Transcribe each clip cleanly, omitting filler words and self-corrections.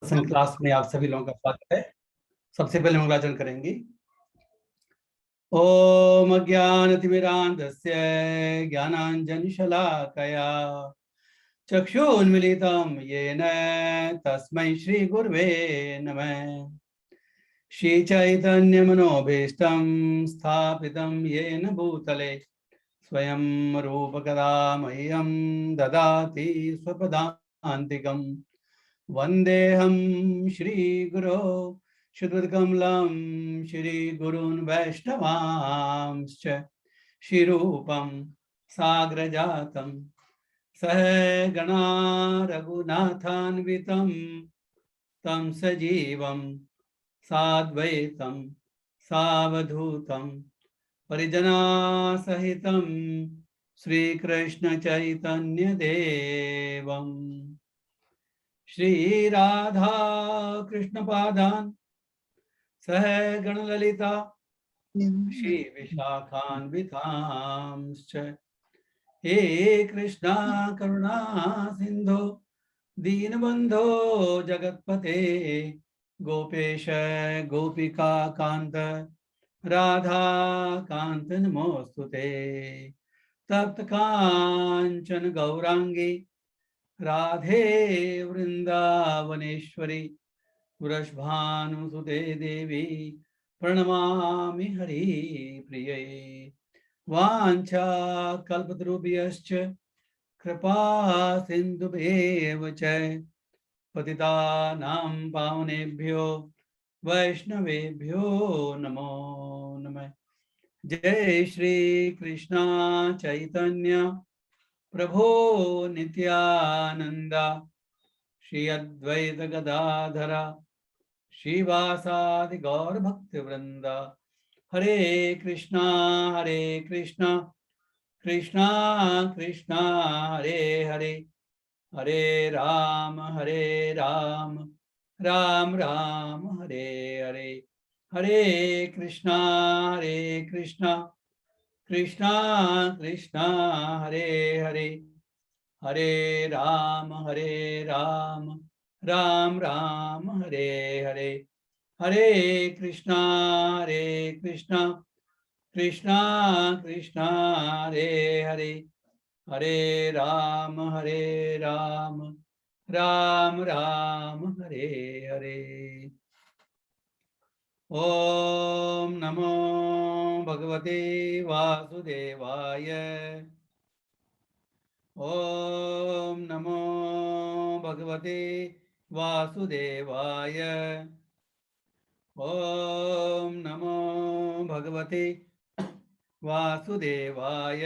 सत्संग क्लास में आप सभी लोगों का स्वागत है। सबसे पहले मंगलाचरण करेंगे। ओम अज्ञानतिमिरान्धस्य ज्ञानाञ्जनशलाकया चक्षुन्मीलितं येन तस्मै श्रीगुरवे नमः। श्रीचैतन्यमनोभीष्टं स्थापितं येन भूतले स्वयं रूपकदा मह्यं ददाति स्वपदान्तिकम्। वन्देऽहं श्रीगुरो श्रीयुतकमलं श्रीगुरून् वैष्णवांश्च श्रीरूपं साग्रजातं सहगणा रघुनाथान्वितं तं सजीवं साद्वैतं सावधूतं परिजनासहितं श्रीकृष्णचैतन्यदेवम् श्री राधा कृष्ण पादान सह गणललिता श्री विशाखान्वितांश्च हे कृष्णा करुणा सिंधो दीनबंधो जगत्पते गोपेश गोपिका कांत राधा कांत नमोस्तुते। तप्त कांचन गौरांगी राधे वृंदावनेश्वरी वृषभानुसुते देवी प्रणमामि हरिप्रिये। वाञ्छाकल्पतरुभ्यश्च कृपा सिन्धुभ्येव च पतितानां पावनेभ्यो वैष्णवेभ्यो नमो नमः। जय श्री कृष्ण चैतन्य प्रभो नित्यानंदा श्री अद्वैत गदाधर श्रीवासादि गौर भक्त वृंदा। हरे कृष्णा कृष्णा कृष्णा हरे हरे हरे राम राम राम हरे हरे। हरे कृष्णा कृष्णा कृष्णा हरे हरे हरे राम राम राम हरे हरे। हरे कृष्णा कृष्णा कृष्णा हरे हरे हरे राम राम राम हरे हरे। ओम नमो भगवते वासुदेवाय। ओम नमो भगवते वासुदेवाय। ओम नमो भगवते वासुदेवाय।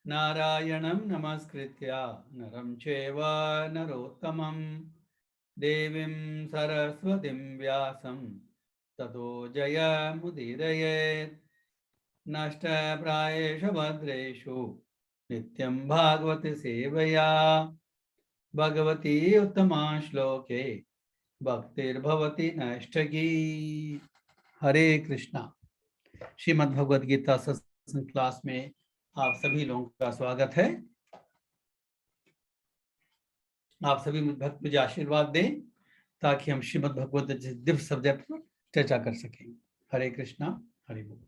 नारायणं नमस्कृत्य नरं चैव नरोत्तमं देवीं सरस्वतीं व्यासं ततो जयमुदीरयेत्। नष्टप्रायेषु भद्रेषु नित्यं भागवत सेवया भगवती उत्तमा श्लोके भक्तिर्भवति नैष्ठिकी। हरे कृष्णा। श्रीमद् भगवद गीता सत्संग क्लास में आप सभी लोगों का स्वागत है। आप सभी भक्त मुझे आशीर्वाद दें ताकि हम श्रीमद् भगवद दिव्य सब्जेक्ट पर चर्चा कर सकें। हरे कृष्णा हरि बोल।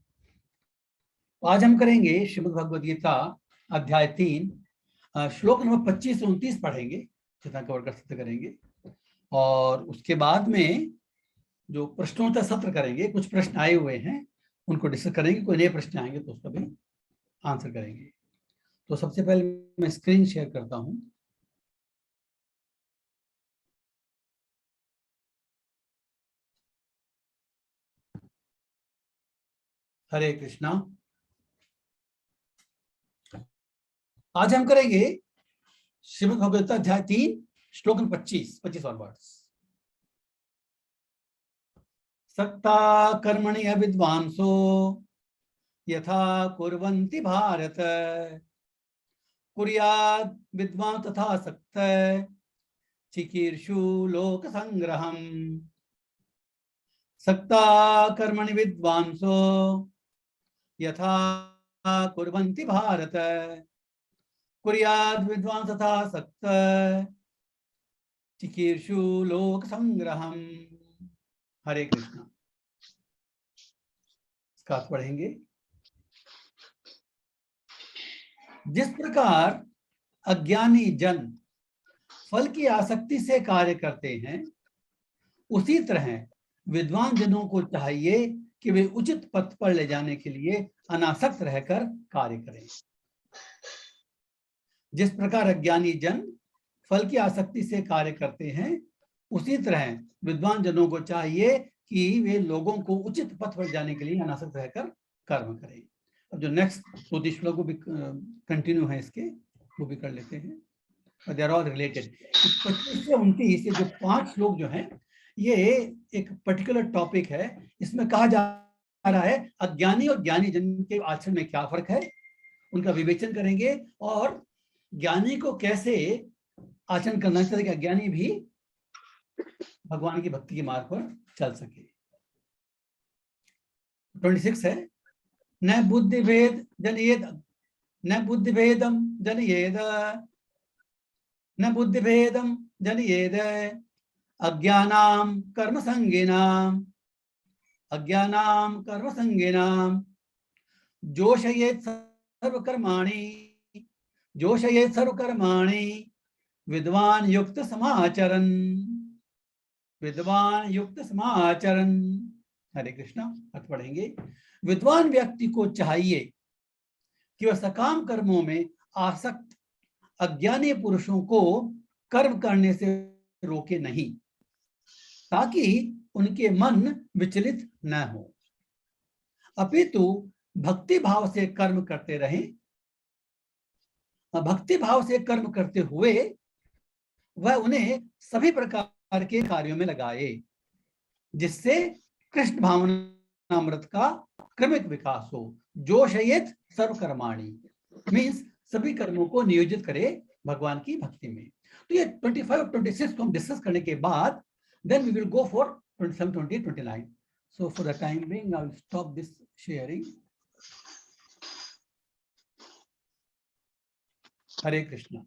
आज हम करेंगे श्रीमद् भगवद गीता अध्याय 3 श्लोक नंबर 25 से 29 पढ़ेंगे, जितना कवर कर सकते करेंगे। और उसके बाद में जो प्रश्नोत्तर सत्र करेंगे, कुछ प्रश्न आए हुए हैं उनको डिस्कस करेंगे, कोई नए प्रश्न आएंगे तो उसका भी आंसर करेंगे। तो सबसे पहले मैं स्क्रीन शेयर करता हूं। हरे कृष्णा। आज हम करेंगे श्रीमद् भगवद गीता अध्याय 3 श्लोक 25 और वर्ड्स। सक्ता कर्मणि अविद्वांसो यथा कुर्वन्ति भारत कुर्याद् विद्वान् तथा सक्तः चिकीर्षु लोक संग्रहम्। सक्ता कर्मणि विद्वांसो यथा कुर्वन्ति भारत कुर्याद् विद्वान् तथा सक्तः चिकीर्षु लोक संग्रहम। हरे कृष्णा। इसका अर्थ पढ़ेंगे। जिस प्रकार अज्ञानी जन फल की आसक्ति से कार्य करते हैं, उसी तरह विद्वान जनों को चाहिए कि वे उचित पथ पर ले जाने के लिए अनासक्त रहकर कार्य करें। जिस प्रकार अज्ञानी जन फल की आसक्ति से कार्य करते हैं, उसी तरह विद्वान जनों को चाहिए कि वे लोगों को उचित पथ पर जाने के लिए अनासक्त रहकर कर्म करें। अब जो नेक्स्ट 2 श्लोक को भी कंटिन्यू है इसके, वो भी कर लेते हैं। They are all related. 25 से 29 ये जो 5 श्लोक जो हैं, ये एक पर्टिकुलर टॉपिक है। इसमें कहा जा रहा है अज्ञानी और ज्ञानी जन के आचरण में क्या फर्क है, उनका विवेचन करेंगे और ज्ञानी को कैसे आचरण करना चाहिए कि अज्ञानी भी भगवान की भक्ति के मार्ग पर चल सके। 26 है, न बुद्धि भेद जनयेद, न बुद्धि भेदम जनयेद, न बुद्धि भेदम जनयेद अज्ञानाम कर्म संगीनाम, अज्ञानाम कर्म संगीनाम जोशयेत सर्वकर्माणि, जोशयेत सर्वकर्माणि विद्वान युक्त समाचरन, विद्वान युक्त समाचरन। हरे कृष्णा। अर्थ पढ़ेंगे। विद्वान व्यक्ति को चाहिए कि वह सकाम कर्मों में आसक्त अज्ञानी पुरुषों को कर्म करने से रोके नहीं, ताकि उनके मन विचलित न हो, अपितु भक्ति भाव से कर्म करते रहें। भक्ति भाव से कर्म करते हुए वह उन्हें सभी प्रकार के कार्यों में लगाए, जिससे कृष्ण भावनामृत का क्रमिक विकास हो। जोशयेत सर्वकर्माणि मीन्स सभी कर्मों को नियोजित करे भगवान की भक्ति में। तो ये 25 और 26 को हम डिस्कस करने के बाद then we will go for 27, 28, 29. So for the time being, I will stop this sharing. हरे कृष्णा।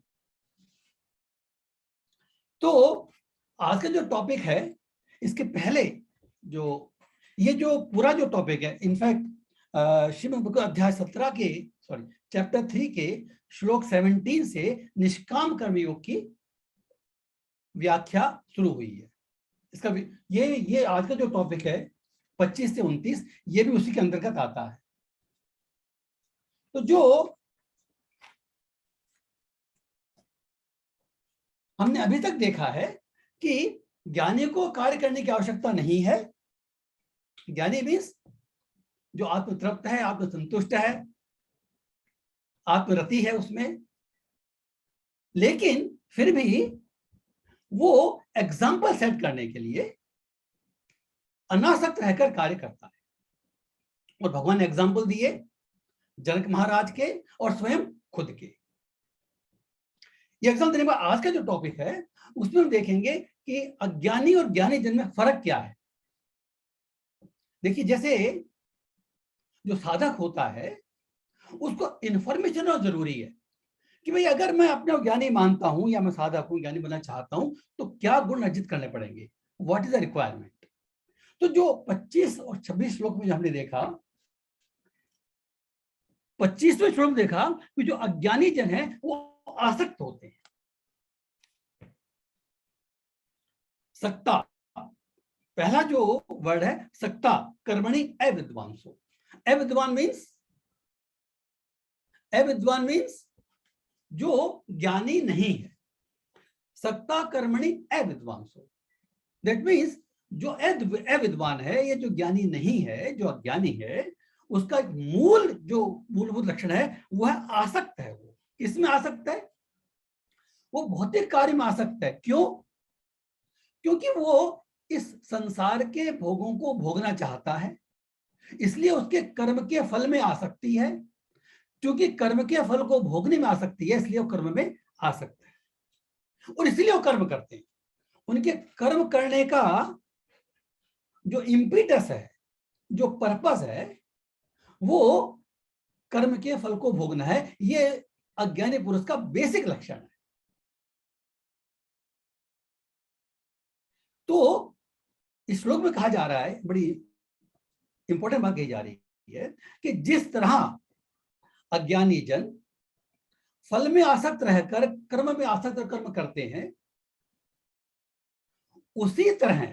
तो आज का जो टॉपिक है, इसके पहले जो ये जो पूरा जो टॉपिक है, इनफैक्ट श्रीमद् भगवद अध्याय 17 के चैप्टर 3 के श्लोक 17 से निष्काम कर्मयोग की व्याख्या शुरू हुई है। इसका भी ये आज का जो टॉपिक है 25 से 29, ये भी उसी के अंतर्गत आता है। तो जो हमने अभी तक देखा है कि ज्ञानी को कार्य करने की आवश्यकता नहीं है। ज्ञानी मीन्स जो आत्मतृप्त है, आत्मसंतुष्ट है, आत्मरति है उसमें, लेकिन फिर भी वो एग्जाम्पल सेट करने के लिए अनासक्त रहकर कार्य करता है। और भगवान ने एग्जाम्पल दिए जनक महाराज के और स्वयं खुद के। ये एग्जाम्पल देने के बाद आज का जो टॉपिक है उसमें हम देखेंगे कि अज्ञानी और ज्ञानी जन में फर्क क्या है। देखिए, जैसे जो साधक होता है उसको इंफॉर्मेशन और जरूरी है कि भाई अगर मैं अपने ज्ञानी मानता हूं या मैं साधक हूं, ज्ञानी बनना चाहता हूं, तो क्या गुण अर्जित करने पड़ेंगे, व्हाट इज द रिक्वायरमेंट। तो जो 25 और 26 श्लोक में हमने देखा, 25वें श्लोक में देखा कि जो अज्ञानी जन है वो आसक्त होते हैं। सक्ता, पहला जो वर्ड है सक्ता, कर्मणि अविद्वांसो। अविद्वान मीन्स जो ज्ञानी नहीं है। सक्ता कर्मणि अविद्वांसो, दैट मीन्स जो अविद्वान है, ये जो ज्ञानी नहीं है, जो अज्ञानी है, उसका मूलभूत लक्षण है वह आसक्त है। वो किसमें आसक्त है? वो भौतिक कार्य में आसक्त है। क्यों? क्योंकि वो इस संसार के भोगों को भोगना चाहता है, इसलिए उसके कर्म के फल में आसक्ति है। क्योंकि कर्म के फल को भोगने में आसक्ति है, इसलिए वो कर्म में आसक्त है और इसलिए वो कर्म करते हैं। उनके कर्म करने का जो इम्पीटस है, जो पर्पस है, वो कर्म के फल को भोगना है। ये अज्ञानी पुरुष का बेसिक लक्षण है। तो इस श्लोक में कहा जा रहा है, बड़ी इंपॉर्टेंट बात कही जा रही है कि जिस तरह अज्ञानी जन फल में आसक्त रहकर कर्म में आसक्त कर्म करते हैं, उसी तरह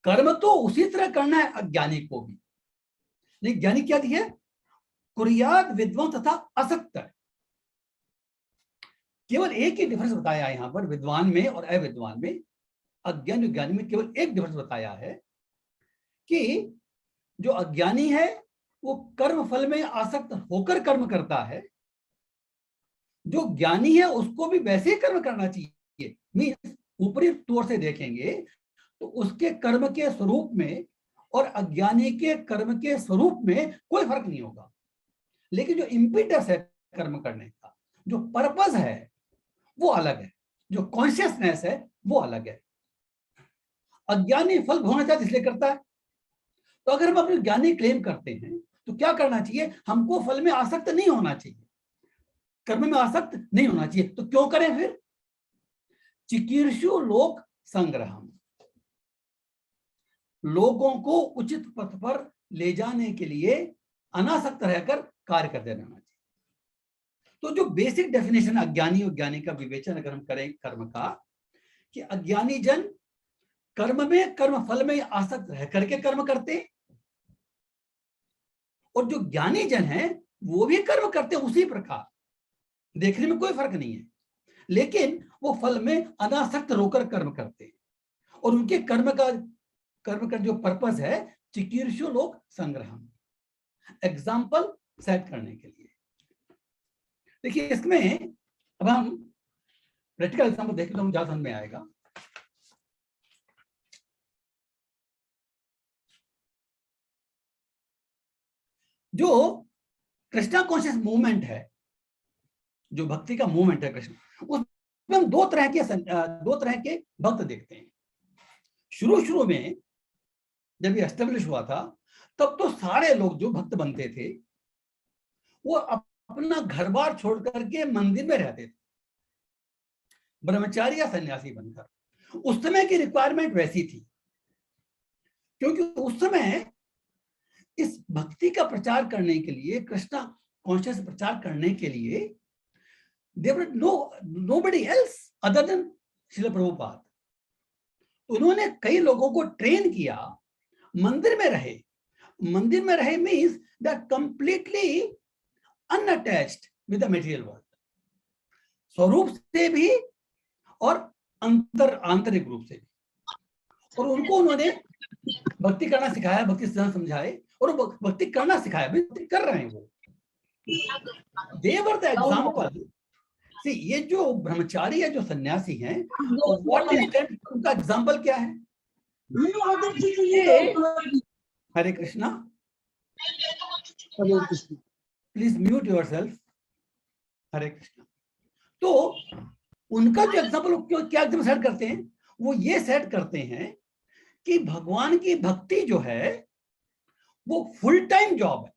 कर्म तो उसी तरह करना है अज्ञानी को भी। लेकिन ज्ञानी क्या दिया? कुर्यात विद्वान तथा असक्त। केवल एक ही डिफरेंस बताया है यहां पर विद्वान में और अविद्वान में, अज्ञानी ज्ञानी में केवल एक डिफरेंस बताया है कि जो अज्ञानी है वो कर्म फल में आसक्त होकर कर्म करता है, जो ज्ञानी है उसको भी वैसे ही कर्म करना चाहिए। मीन्स ऊपरी तौर से देखेंगे तो उसके कर्म के स्वरूप में और अज्ञानी के कर्म के स्वरूप में कोई फर्क नहीं होगा। लेकिन जो इम्पिटस है कर्म करने का, जो पर्पस है वो अलग है, जो कॉन्शियसनेस है वो अलग है। अज्ञानी फल भोगना चाहता इसलिए करता है। तो अगर हम अपने ज्ञानी क्लेम करते हैं तो क्या करना चाहिए? हमको फल में आसक्त नहीं होना चाहिए, कर्म में आसक्त नहीं होना चाहिए। तो क्यों करें फिर? चिकीर्षु लोक संग्रहम, लोगों को उचित पथ पर ले जाने के लिए अनासक्त रहकर कार्य करते रहना चाहिए। तो जो बेसिक डेफिनेशन अज्ञानी और ज्ञानी का विवेचन अगर हम करें कर्म का, कि अज्ञानी जन कर्म में कर्म फल में आसक्त रह करके कर्म करते, और जो ज्ञानी जन है वो भी कर्म करते उसी प्रकार, देखने में कोई फर्क नहीं है, लेकिन वो फल में अनासक्त होकर कर्म करते, और उनके कर्म का जो पर्पस है चिकीर्षु लोक संग्रहम, एग्जाम्पल सेट करने के लिए। देखिए इसमें अब हम प्रैक्टिकल एग्जाम्पल देखें तो ज्यादा समझ में आएगा। जो कृष्णा कॉन्शियस मूवमेंट है, जो भक्ति का मूवमेंट है कृष्ण, उसमें हम दो तरह के भक्त देखते हैं। शुरू में जब ये एस्टेब्लिश हुआ था तब तो सारे लोग जो भक्त बनते थे वो अपना घर बार छोड़ करके मंदिर में रहते थे, ब्रह्मचारी या सन्यासी बनकर। उस समय की रिक्वायरमेंट वैसी थी, क्योंकि उस समय इस भक्ति का प्रचार करने के लिए, कृष्णा कॉन्शियस प्रचार करने के लिए there was nobody else other than Srila Prabhupada. उन्होंने कई लोगों को ट्रेन किया, मंदिर में रहे means that completely unattached with the material world, स्वरूप से भी और आंतरिक रूप से भी। और उनको उन्होंने भक्ति करना सिखाया, भक्ति सिद्धांत समझाए, और भक्ति करना सिखाया, भक्ति कर रहे हैं वो। दे वर द एग्जाम्पल। ये जो ब्रह्मचारी है, जो सन्यासी हैं, व्हाट इज उनका एग्जाम्पल क्या है? Hare Krishna, please mute yourself. Hare Krishna. तो उनका जो एग्जाम्पल क्या एग्जाम्पल सेट करते हैं? वो ये सेट करते हैं कि भगवान की भक्ति जो है वो फुल टाइम जॉब है।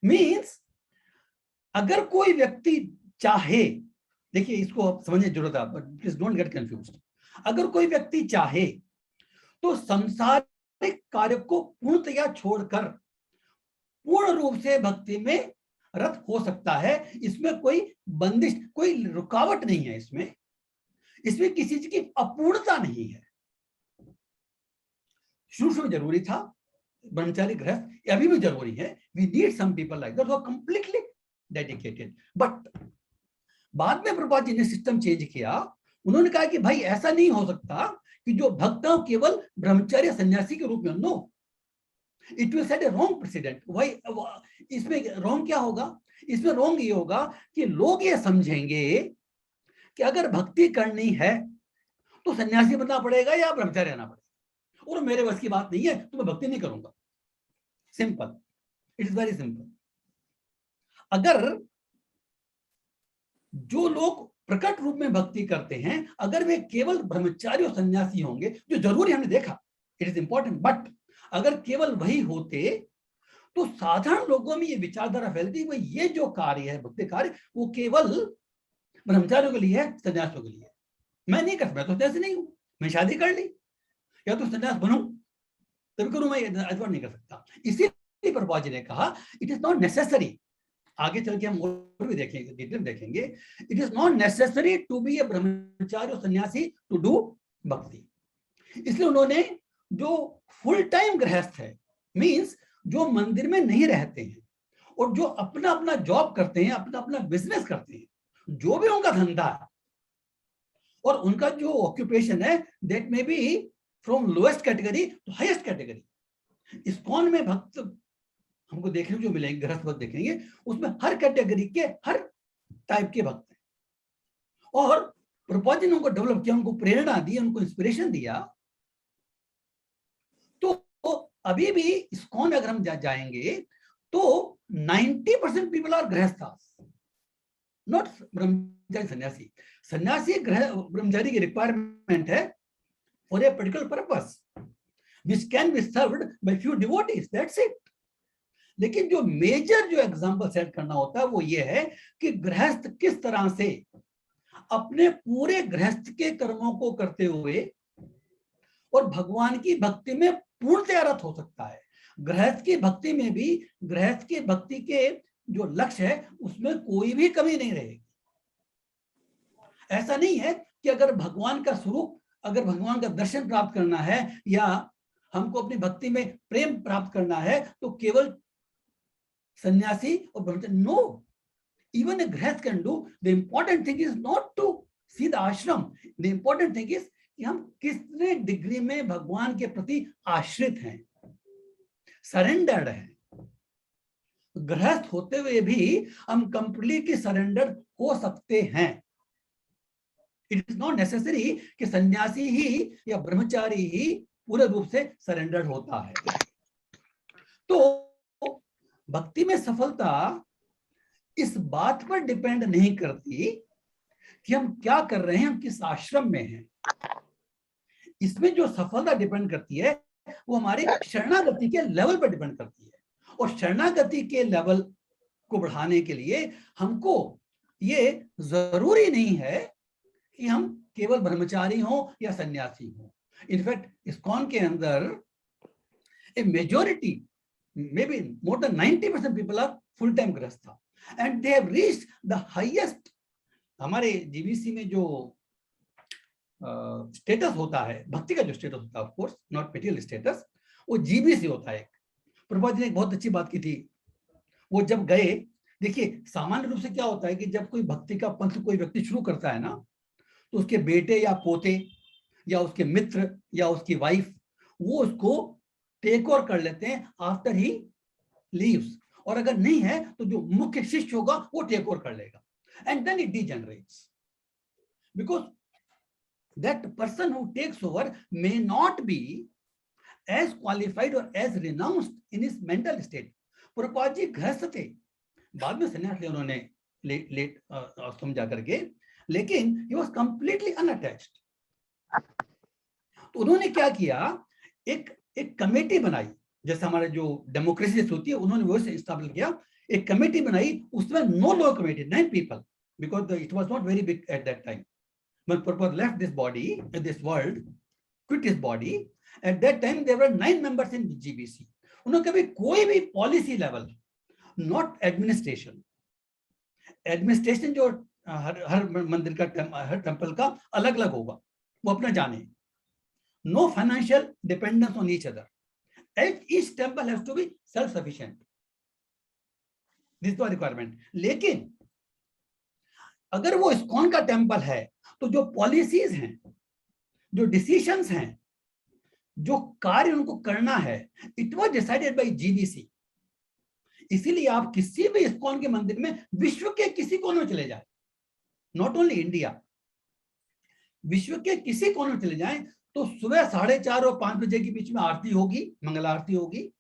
मीन्स अगर कोई व्यक्ति चाहे, देखिए इसको आप समझने की जरूरत है, प्लीज डोंट गेट कंफ्यूज्ड। अगर कोई व्यक्ति चाहे तो संसारिक कार्य को पूर्णतया छोड़कर पूर्ण रूप से भक्ति में रत हो सकता है। इसमें कोई बंदिश, कोई रुकावट नहीं है, इसमें किसी चीज की अपूर्णता नहीं है। शुरू में जरूरी था, ब्रह्मचारी गृहस्थ अभी भी जरूरी है। We need some people like that who are completely dedicated. But बाद में प्रभुपाद जी ने सिस्टम चेंज किया। उन्होंने कहा कि भाई ऐसा नहीं हो सकता कि जो भक्त हो केवल ब्रह्मचारी सन्यासी के रूप में। No, it will set a wrong president. भाई इसमें रॉन्ग क्या होगा? इसमें रॉन्ग ये होगा कि लोग ये समझेंगे कि अगर भक्ति करनी है तो सन्यासी बनना पड़ेगा या ब्रह्मचारी रहना पड़ेगा, और मेरे बस की बात नहीं है तो मैं भक्ति नहीं करूंगा। Simple, it is very simple. अगर जो लोग प्रकट रूप में भक्ति करते हैं, अगर वे केवल ब्रह्मचारी और सन्यासी होंगे, जो जरूरी हमने देखा, इट इज इंपॉर्टेंट, बट अगर केवल वही होते तो साधारण लोगों में ये विचारधारा फैलती है ये जो कार्य है, भक्ति कार्य, वो केवल ब्रह्मचारियों के लिए है, सन्यासियों के लिए है। मैं नहीं कर सकता, मैं तो सन्यासी नहीं हूं, मैं शादी कर ली या तो सन्यास बनूं तभी करूं, मैं अथवा नहीं कर सकता। इसीलिए प्रभुपाद जी ने कहा इट इज नॉट नेसेसरी, आगे चल के हम और भी देखेंगे, डिटेल देखेंगे, it is not necessary to be a brahmachari और सन्यासी टू डू भक्ति। इसलिए उन्होंने जो फुल टाइम गृहस्थ है, मींस जो मंदिर में नहीं रहते हैं और जो अपना अपना जॉब करते हैं, अपना अपना बिजनेस करते हैं, जो भी उनका धंधा है और उनका जो ऑक्यूपेशन है, that may be from lowest category to highest category. ISKCON में भक्त हमको देखने को जो मिलेंगे, गृहस्थ भक्त देखेंगे, उसमें हर कैटेगरी के हर टाइप के भक्त हैं। और प्रभुपाद जी ने उनको डेवलप किया, उनको प्रेरणा दी, उनको इंस्पिरेशन दिया। तो अभी भी इस्कॉन अगर हम जाएंगे तो 90% पीपल आर गृहस्थास, नॉट ब्रह्मचारी सन्यासी। सन्यासी ब्रह्मचारी की रिक्वायरमेंट है for a particular purpose which can be served by few devotees, that's it। लेकिन जो मेजर जो एग्जाम्पल सेट करना होता है वो ये है कि गृहस्थ किस तरह से अपने पूरे गृहस्थ के कर्मों को करते हुए और भगवान की भक्ति में पूर्णतया रत हो सकता है। गृहस्थ की भक्ति में भी, गृहस्थ की भक्ति के जो लक्ष्य है उसमें कोई भी कमी नहीं रहेगी। ऐसा नहीं है कि अगर भगवान का स्वरूप, अगर भगवान का दर्शन प्राप्त करना है या हमको अपनी भक्ति में प्रेम प्राप्त करना है तो केवल सन्यासी और ब्रह्मचारी, no, even a grihast can do। The important thing is not to see the ashram, the important thing is कि हम कितने डिग्री में भगवान के प्रति आश्रित हैं, सरेंडर्ड हैं। गृहस्थ होते हुए भी हम कंप्लीटली सरेंडर हो सकते हैं। इट इज नॉट नेसेसरी कि सन्यासी ही या ब्रह्मचारी ही पूरे रूप से सरेंडर्ड होता है। तो भक्ति में सफलता इस बात पर डिपेंड नहीं करती कि हम क्या कर रहे हैं, हम किस आश्रम में हैं। इसमें जो सफलता डिपेंड करती है वो हमारे शरणागति के लेवल पर डिपेंड करती है। और शरणागति के लेवल को बढ़ाने के लिए हमको ये जरूरी नहीं है कि हम केवल ब्रह्मचारी हों या सन्यासी हों। इनफैक्ट इस्कॉन के अंदर a majority, may be more than 90% people are full time grihastha and they have reached the highest. हमारे जीबीसी में जो स्टेटस होता है, भक्ति का जो स्टेटस होता है, of course not material status, वो जीबीसी होता है। प्रभुपाद जी ने एक बहुत अच्छी बात की थी, वो जब गए, देखिए सामान्य रूप से क्या होता है कि जब कोई भक्ति का पंथ कोई व्यक्ति शुरू करता है ना, तो उसके बेटे या पोते या उसके मित्र या उसकी वाइफ वो उसको टेक ओवर कर लेते हैं आफ्टर ही लीव्स, और अगर नहीं है तो जो मुख्य शिष्य होगा वो टेक ओवर कर लेगा, and then it degenerates because that person who takes over may not be as qualified or as renounced in his mental state। Prabhupada ji grihastha थे, बाद में सन्यास लिया उन्होंने लेट आश्रम जाकर के, लेकिन he was completely unattached। तो उन्होंने क्या किया, एक कमेटी बनाई, जैसे हमारे जो डेमोक्रेसी होती है उन्होंने वो स्थापित किया, एक कमेटी बनाई, उसमें नो लो committee, 9 people, because it was not very big at that time। When Prabhupada left this body, this world, quit his body, at that time there were 9 members in GBC। उन्होंने कभी कोई भी policy level, not administration, administration जो हर मंदिर का, हर temple का अलग अलग होगा, वो अपना जाने, no financial dependence on each other, each temple has to be self sufficient, this is the requirement। लेकिन अगर वो इस्कॉन का टेम्पल है तो जो पॉलिसीज हैं, जो डिसीजंस हैं, जो कार्य उनको करना है, it was decided by GBC. इसीलिए आप किसी भी इस्कॉन के मंदिर में विश्व के किसी कोने में चले जाएं, नॉट ओनली इंडिया, विश्व के किसी कोने में चले जाएं तो सुबह 4:30 और 5 बजे के बीच में आरती होगी, मंगल आरती होगी,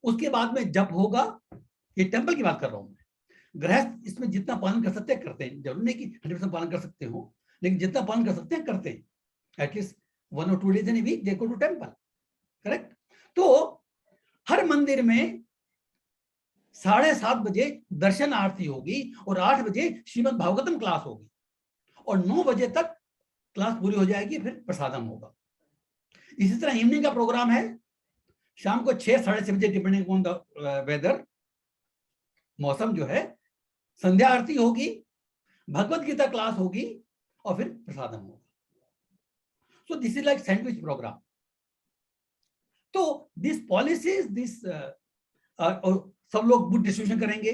उसके बाद में जप होगा। ये टेम्पल की बात कर रहा हूं मैं। गृहस्थ इसमें जितना पालन कर सकते हैं करते हैं, जरूर नहीं कि 100% पालन कर सकते हो, लेकिन जितना पालन कर सकते हैं करते हैं। At least 1 or 2 days in week they go to temple, correct. तो हर मंदिर में 7:30 बजे दर्शन आरती होगी और 8 बजे श्रीमद् भागवतम क्लास होगी और 9 बजे तक क्लास पूरी हो जाएगी, फिर प्रसादम होगा। इसी तरह इवनिंग का प्रोग्राम है, शाम को 6, 6:30 बजे डिपेंडिंग ऑन द वेदर, मौसम जो है, संध्या आरती होगी, भगवत गीता क्लास होगी और फिर प्रसादम होगा। So this is like sandwich programme. तो दिस पॉलिसीज, दिस सब लोग गुड डिस्ट्रीब्यूशन करेंगे,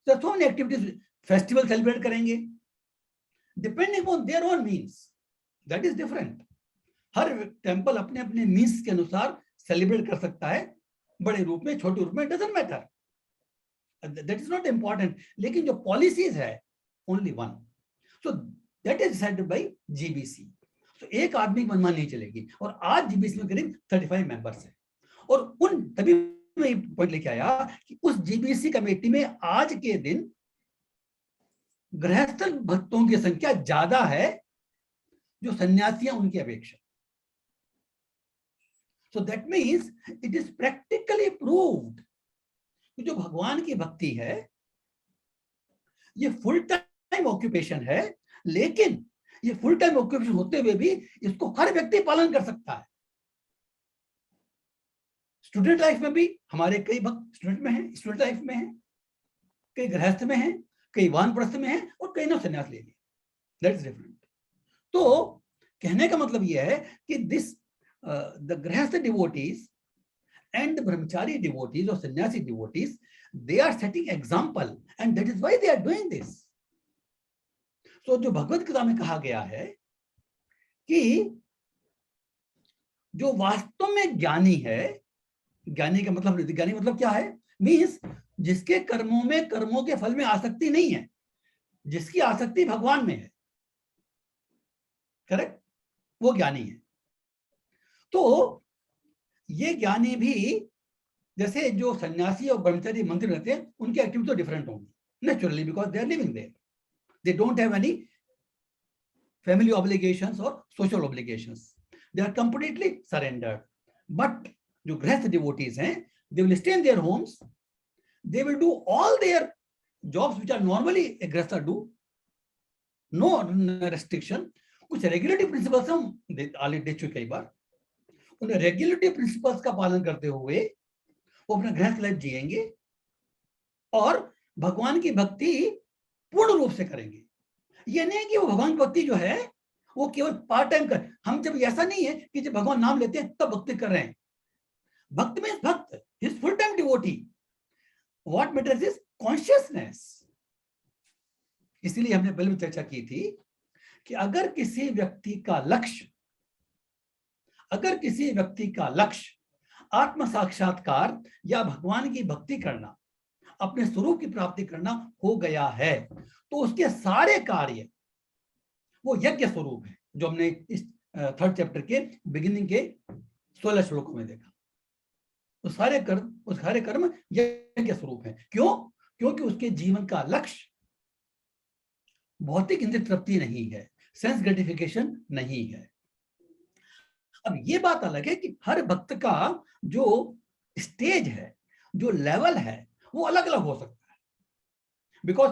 so many activities, festival celebrate करेंगे depending on their own means, that is different. हर टेंपल अपने अपने मीन्स के अनुसार सेलिब्रेट कर सकता है, बड़े रूप में, छोटे रूप में, doesn't matter, that is not important. लेकिन जो पॉलिसीज है only one, so that is decided by GBC. तो एक आदमी की मनमानी नहीं चलेगी। और आज जीबीसी में करीब 35 मेंबर्स हैं और उन तभी मैं पॉइंट लेके आया कि उस जीबीसी कमेटी में आज के दिन गृहस्थ भक्तों की संख्या ज्यादा है जो सन्यासियां उनकी अपेक्षा। So that means it is practically proved कि जो भगवान की भक्ति है ये फुल टाइम ऑक्यूपेशन है, लेकिन ये फुल टाइम ऑक्यूपेशन होते हुए भी इसको हर व्यक्ति पालन कर सकता है। स्टूडेंट लाइफ में भी हमारे कई भक्त स्टूडेंट में हैं, स्टूडेंट लाइफ में हैं, कई गृहस्थ में हैं, कई वानप्रस्थ में हैं और कई ने संन्यास ले लिया, दैट इज डिफरेंट। तो कहने का मतलब यह है कि दिस द गृहस्थ devotees and the brahmachari devotees or sannyasi devotees, they are setting example and that is why they are doing this. So जो भगवत गीता में कहा गया है कि जो वास्तव में ज्ञानी है, ज्ञानी का मतलब, ज्ञानी मतलब क्या है, मीन्स जिसके कर्मों में, कर्मों के फल में आसक्ति नहीं है, जिसकी आसक्ति भगवान में है, करेक्ट, वो ज्ञानी है। तो ये ज्ञानी भी जैसे जो सन्यासी और ब्रह्मचारी मंदिर रहते हैं, उनकी एक्टिविटी तो डिफरेंट होंगी naturally, because they are living there, they don't have any family obligations और social obligations, they are completely surrendered. But जो गृहस्थ डिवोटीज हैं, they will stay in their homes, they will do all their jobs which are normally a grihastha do, no restriction. कुछ regulatory principles हम already देख चुके कई बार, उन regulatory principles का पालन करते हुए वो अपना गृहस्थ लाइफ जिएंगे और भगवान की भक्ति पूर्ण रूप से करेंगे। ये नहीं कि वो भगवान की भक्ति जो है वो केवल पार्ट टाइम कर, हम जब ऐसा नहीं है कि जब भगवान नाम लेते हैं तब भक्ति कर रहे हैं। भक्त में भक्त, his full time devotee, what matters is consciousness. इसलिए हमने पहले भी चर्चा की थी कि अगर किसी व्यक्ति का लक्ष्य आत्म साक्षात्कार या भगवान की भक्ति करना, अपने स्वरूप की प्राप्ति करना हो गया है, तो उसके सारे कार्य वो यज्ञ स्वरूप है, जो हमने इस 3rd चैप्टर के बिगिनिंग के 16 श्लोकों में देखा। तो सारे कर्म यज्ञ स्वरूप है। क्यों? क्योंकि उसके जीवन का लक्ष्य भौतिक इंद्रिय तृप्ति नहीं है, सेंस ग्रेटिफिकेशन नहीं है। अब ये बात अलग है कि हर भक्त का जो स्टेज है, जो लेवल है, वो अलग अलग हो सकता है, because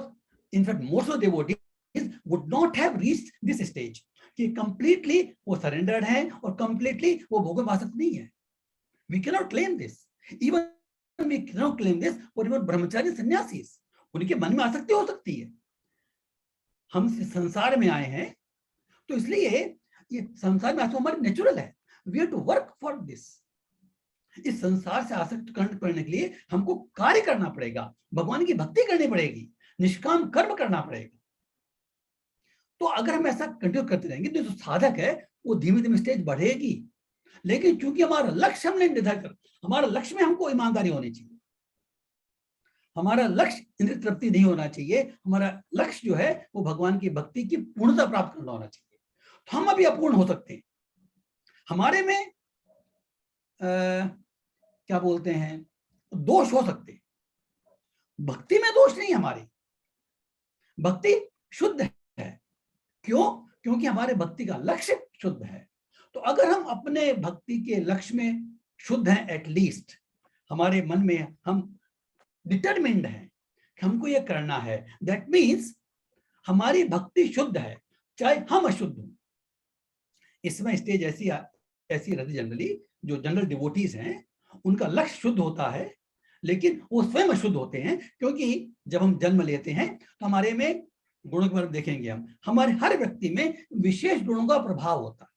in fact most of devotees would not have reached this stage कि कंप्लीटली वो सरेंडर्ड है और कंप्लीटली वो भोग में आसक्त नहीं है। We can not claim this, even we can not claim this for even ब्रह्मचारी सन्यासी, उनके मन में आसक्ति हो सकती है। हम संसार में आए हैं तो इसलिए ये संसार में आसक्ति हमारी नेचुरल है, we have to work for this. इस संसार से आसक्त करने के लिए हमको कार्य करना पड़ेगा, भगवान की भक्ति करनी पड़ेगी, निष्काम कर्म करना पड़ेगा। तो अगर हम ऐसा कंटिन्यू करते रहेंगे तो जो साधक है वो धीमे धीमे स्टेज बढ़ेगी। लेकिन चूंकि हमारा लक्ष्य हमने निर्धारित कर, हमारा लक्ष्य में हमको ईमानदारी होनी चाहिए, हमारा लक्ष्य इंद्रिय तृप्ति नहीं होना चाहिए, हमारा लक्ष्य जो है वो भगवान की भक्ति की पूर्णता प्राप्त करना होना चाहिए। तो हम अभी अपूर्ण हो सकते हैं, हमारे में क्या बोलते हैं, दोष हो सकते हैं। भक्ति में दोष नहीं, हमारी भक्ति शुद्ध है। क्यों? क्योंकि हमारे भक्ति का लक्ष्य शुद्ध है। तो अगर हम अपने भक्ति के लक्ष्य में शुद्ध हैं, एटलीस्ट हमारे मन में हम डिटरमिन्ड हैं कि हमको ये करना है, दैट मीन्स हमारी भक्ति शुद्ध है चाहे हम अशुद्ध हों। इसमें स्टेज ऐसी रहती जनरली, जो जनरल डिवोटीज हैं उनका लक्ष्य शुद्ध होता है, लेकिन वो स्वयं अशुद्ध होते हैं, क्योंकि जब हम जन्म लेते हैं तो हमारे में गुणों के बारे में देखेंगे हम, हमारे हर व्यक्ति में विशेष गुणों का प्रभाव होता है।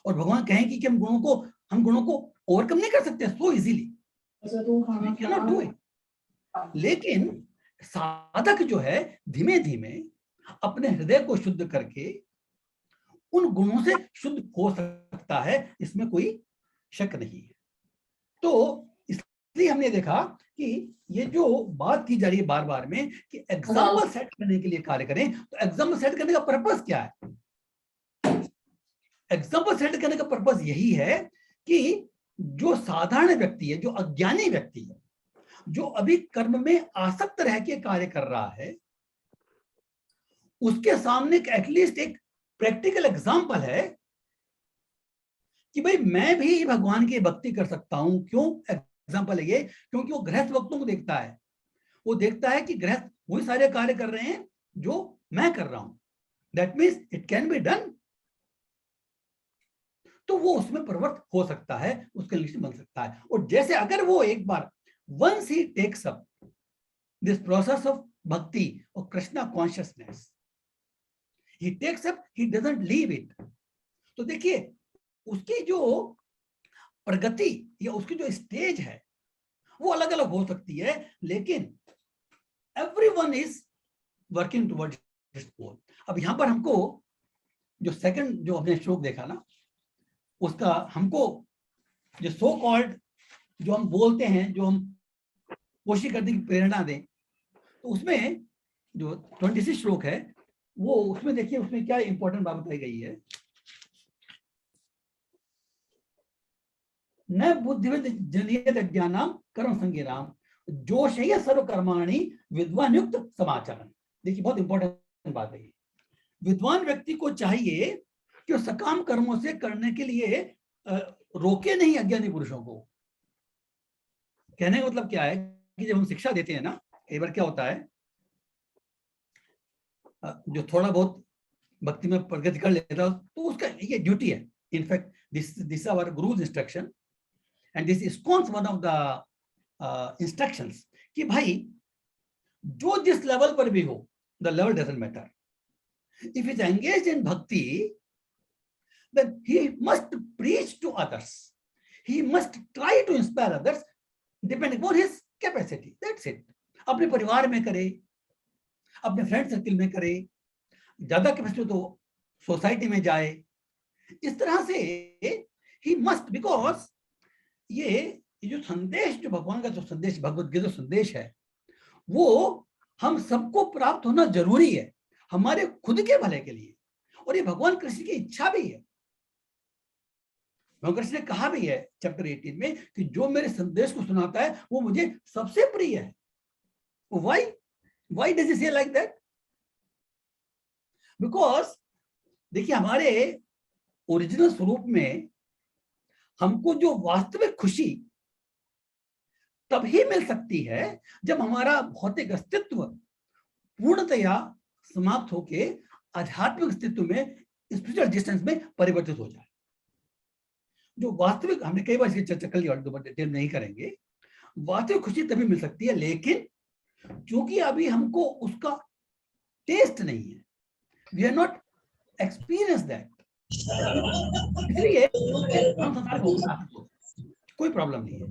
और भगवान कहें कि हम गुणों को ओवरकम नहीं कर सकते so easily, cannot do it. लेकिन साधक जो है धीमे धीमे अपने हृदय को शुद्ध करके उन गुणों से शुद्ध हो सकता है, इसमें कोई शक नहीं है। तो इसलिए हमने देखा कि ये जो बात की जा रही है बार बार में कि एग्जाम्पल सेट करने के लिए कार्य करें, तो एग्जाम्पल सेट करने का पर्पस क्या है? एग्जाम्पल सेट करने का पर्पस यही है कि जो साधारण व्यक्ति है, जो अज्ञानी व्यक्ति है, जो अभी कर्म में आसक्त रह के कार्य कर रहा है, उसके सामने एटलीस्ट एक प्रैक्टिकल एग्जाम्पल है कि भाई मैं भी भगवान की भक्ति कर सकता हूं। क्यों एग्जाम्पल है ये? क्योंकि वो गृहस्थ भक्तों को देखता है, वो देखता है कि गृहस्थ वही सारे कार्य कर रहे हैं जो मैं कर रहा हूं, that means it can be done. तो वो उसमें प्रवृत्त हो सकता है, उसके लिए बन सकता है। और जैसे अगर वो एक बार once he takes up this process of bhakti or Krishna consciousness, he takes up, he doesn't leave it। तो देखिए उसकी जो प्रगति या उसकी जो स्टेज है वो अलग अलग हो सकती है, लेकिन everyone is working towards this goal। अब यहां पर हमको जो सेकंड जो हमने श्लोक देखा ना, उसका हमको जो सो कॉल्ड जो हम बोलते हैं, जो हम कोशिश करते हैं कि प्रेरणा दें, तो उसमें जो 26 श्लोक है वो, उसमें देखिए उसमें क्या इंपॉर्टेंट बात बताई गई है। न बुद्धिविद जनियत ज्ञानम कर्म संगीराम जोशय सर्व कर्माणि विद्वान युक्त समाचरण। देखिए बहुत इंपॉर्टेंट बात है। विद्वान व्यक्ति को चाहिए कि वो सकाम कर्मों से करने के लिए रोके नहीं अज्ञानी पुरुषों को। कहने का मतलब क्या है कि जब हम शिक्षा देते हैं ना, कई बार क्या होता है, जो थोड़ा बहुत भक्ति में प्रगति कर लेता है तो उसका ये ड्यूटी है। In fact this our guru's instruction and this is one of the instructions कि भाई जो जिस लेवल पर भी हो, the level doesn't matter, if is engaged in bhakti then he must preach to others, he must try to inspire others depending on his capacity, that's it। अपने परिवार में करे, अपने फ्रेंड सर्किल में करे, ज्यादा कैपेसिटी तो सोसाइटी में जाए, इस तरह से ही मस्ट, बिकॉज ये जो संदेश, जो भगवान का जो संदेश, भगवद गीता जो संदेश है, वो हम सबको प्राप्त होना जरूरी है हमारे खुद के भले के लिए, और ये भगवान कृष्ण की इच्छा भी है। भगवान कृष्ण ने कहा भी है चैप्टर 18 में कि जो मेरे संदेश को सुनाता है वो मुझे सबसे प्रिय है। Why does he say like that? Because देखिए हमारे ओरिजिनल स्वरूप में हमको जो वास्तविक खुशी तभी मिल सकती है जब हमारा भौतिक अस्तित्व पूर्णतया समाप्त होके आध्यात्मिक अस्तित्व में, स्पिरिचुअल डिस्टेंस में परिवर्तित हो जाए। जो वास्तविक, हमने कई बार इसकी चर्चा कर ली और दोबारा डिटेल नहीं करेंगे, वास्तविक खुशी तभी मिल सकती है, लेकिन क्योंकि अभी हमको उसका टेस्ट नहीं है, we are not experience that, इसलिए हम संसार में कोई प्रॉब्लम नहीं है।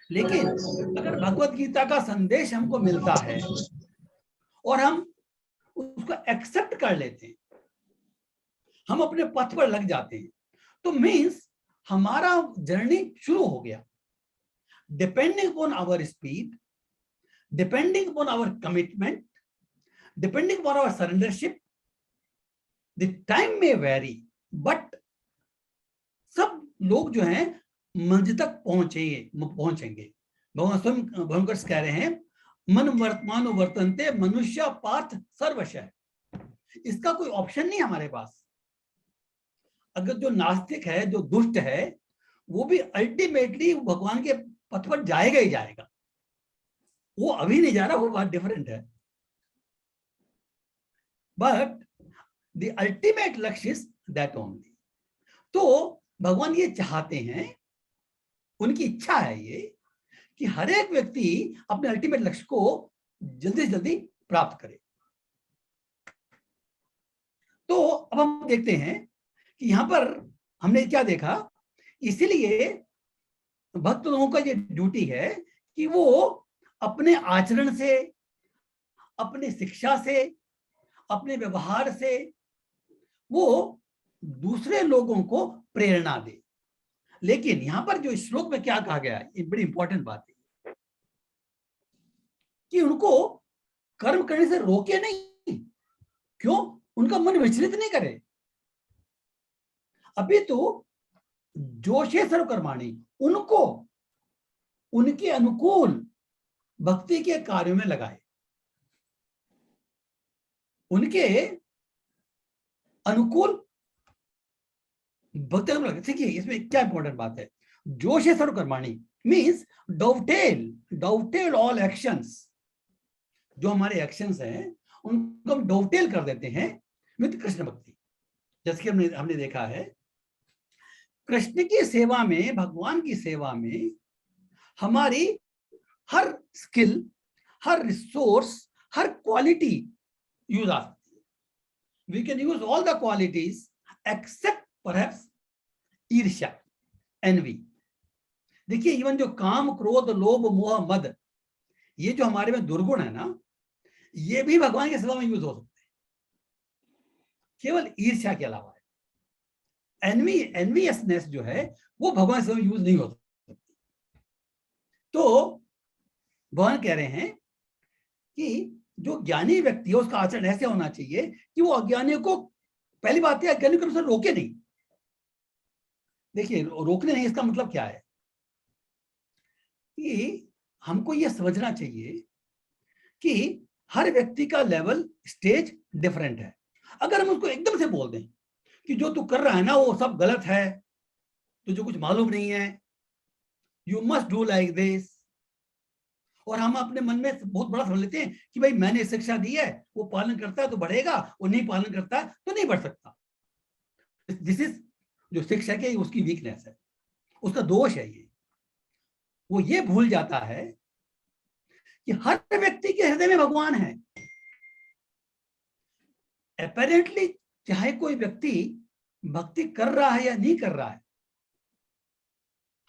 लेकिन अगर भगवत गीता का संदेश हमको मिलता है और हम उसको एक्सेप्ट कर लेते हैं, हम अपने पथ पर लग जाते हैं, तो मीन्स हमारा जर्नी शुरू हो गया। Depending upon our speed, depending upon our commitment, depending upon our surrendership, the time में वेरी, बट सब लोग जो हैं मंजिल तक पहुंचेंगे। भगवान स्वयं भगवान कह रहे हैं, मन वर्तमान वर्तन्ते मनुष्य पार्थ सर्वशः। इसका कोई ऑप्शन नहीं हमारे पास। अगर जो नास्तिक है, जो दुष्ट है, वो भी अल्टीमेटली भगवान के पथ पर जाएगा ही जाएगा, वो अभी नहीं जा रहा, वो बात डिफरेंट है, बट द अल्टीमेट लक्ष्य इज दैट ओनली। तो भगवान ये चाहते हैं, उनकी इच्छा है ये, कि हर एक व्यक्ति अपने अल्टीमेट लक्ष्य को जल्दी से जल्दी प्राप्त करे। तो अब हम देखते हैं कि यहां पर हमने क्या देखा, इसीलिए भक्त लोगों का ये ड्यूटी है कि वो अपने आचरण से, अपने शिक्षा से, अपने व्यवहार से वो दूसरे लोगों को प्रेरणा दे। लेकिन यहां पर जो श्लोक में क्या कहा गया है, ये बड़ी इंपॉर्टेंट बात है कि उनको कर्म करने से रोके नहीं। क्यों? उनका मन विचलित नहीं करे, अभी तो जोशे सर्वकर्माणि, उनको उनके अनुकूल भक्ति के कार्यों में लगाए, उनके अनुकूल भक्ति में लगाए। देखिए इसमें क्या इंपॉर्टेंट बात है, जोशे सर्वकर्माणि मीन्स डोवटेल ऑल एक्शंस। जो हमारे एक्शंस हैं उनको हम डोवटेल कर देते हैं विद कृष्ण भक्ति। जैसे कि हमने देखा है, कृष्ण की सेवा में, भगवान की सेवा में हमारी हर स्किल, हर रिसोर्स, हर क्वालिटी यूज आ सकती है। We can use all the qualities except perhaps ईर्ष्या, एनवी। देखिए इवन जो काम, क्रोध, लोभ, मोह, मद, ये जो हमारे में दुर्गुण है ना, ये भी भगवान की सेवा में यूज हो सकते हैं, केवल ईर्ष्या के अलावा। एनवीएसनेस जो है वो भगवान से यूज नहीं हो सकती। तो भगवान कह रहे हैं कि जो ज्ञानी व्यक्ति है उसका आचरण ऐसे होना चाहिए कि वो अज्ञानियों को, पहली बात है अज्ञानी को रोके नहीं। देखिए रोकने नहीं, इसका मतलब क्या है कि हमको ये समझना चाहिए कि हर व्यक्ति का लेवल, स्टेज डिफरेंट है। अगर हम उसको एकदम से बोल दें कि जो तू कर रहा है ना वो सब गलत है, तुझे कुछ मालूम नहीं है, you must do like this, और हम अपने मन में बहुत बड़ा समझ लेते हैं कि भाई मैंने शिक्षा दी है, वो पालन करता है तो बढ़ेगा, वो नहीं पालन करता है तो नहीं बढ़ सकता। दिस इज जो शिक्षा की उसकी वीकनेस है, उसका दोष है ये। वो ये भूल जाता है कि हर व्यक्ति के हृदय में भगवान है। अपेरेंटली चाहे कोई व्यक्ति भक्ति कर रहा है या नहीं कर रहा है,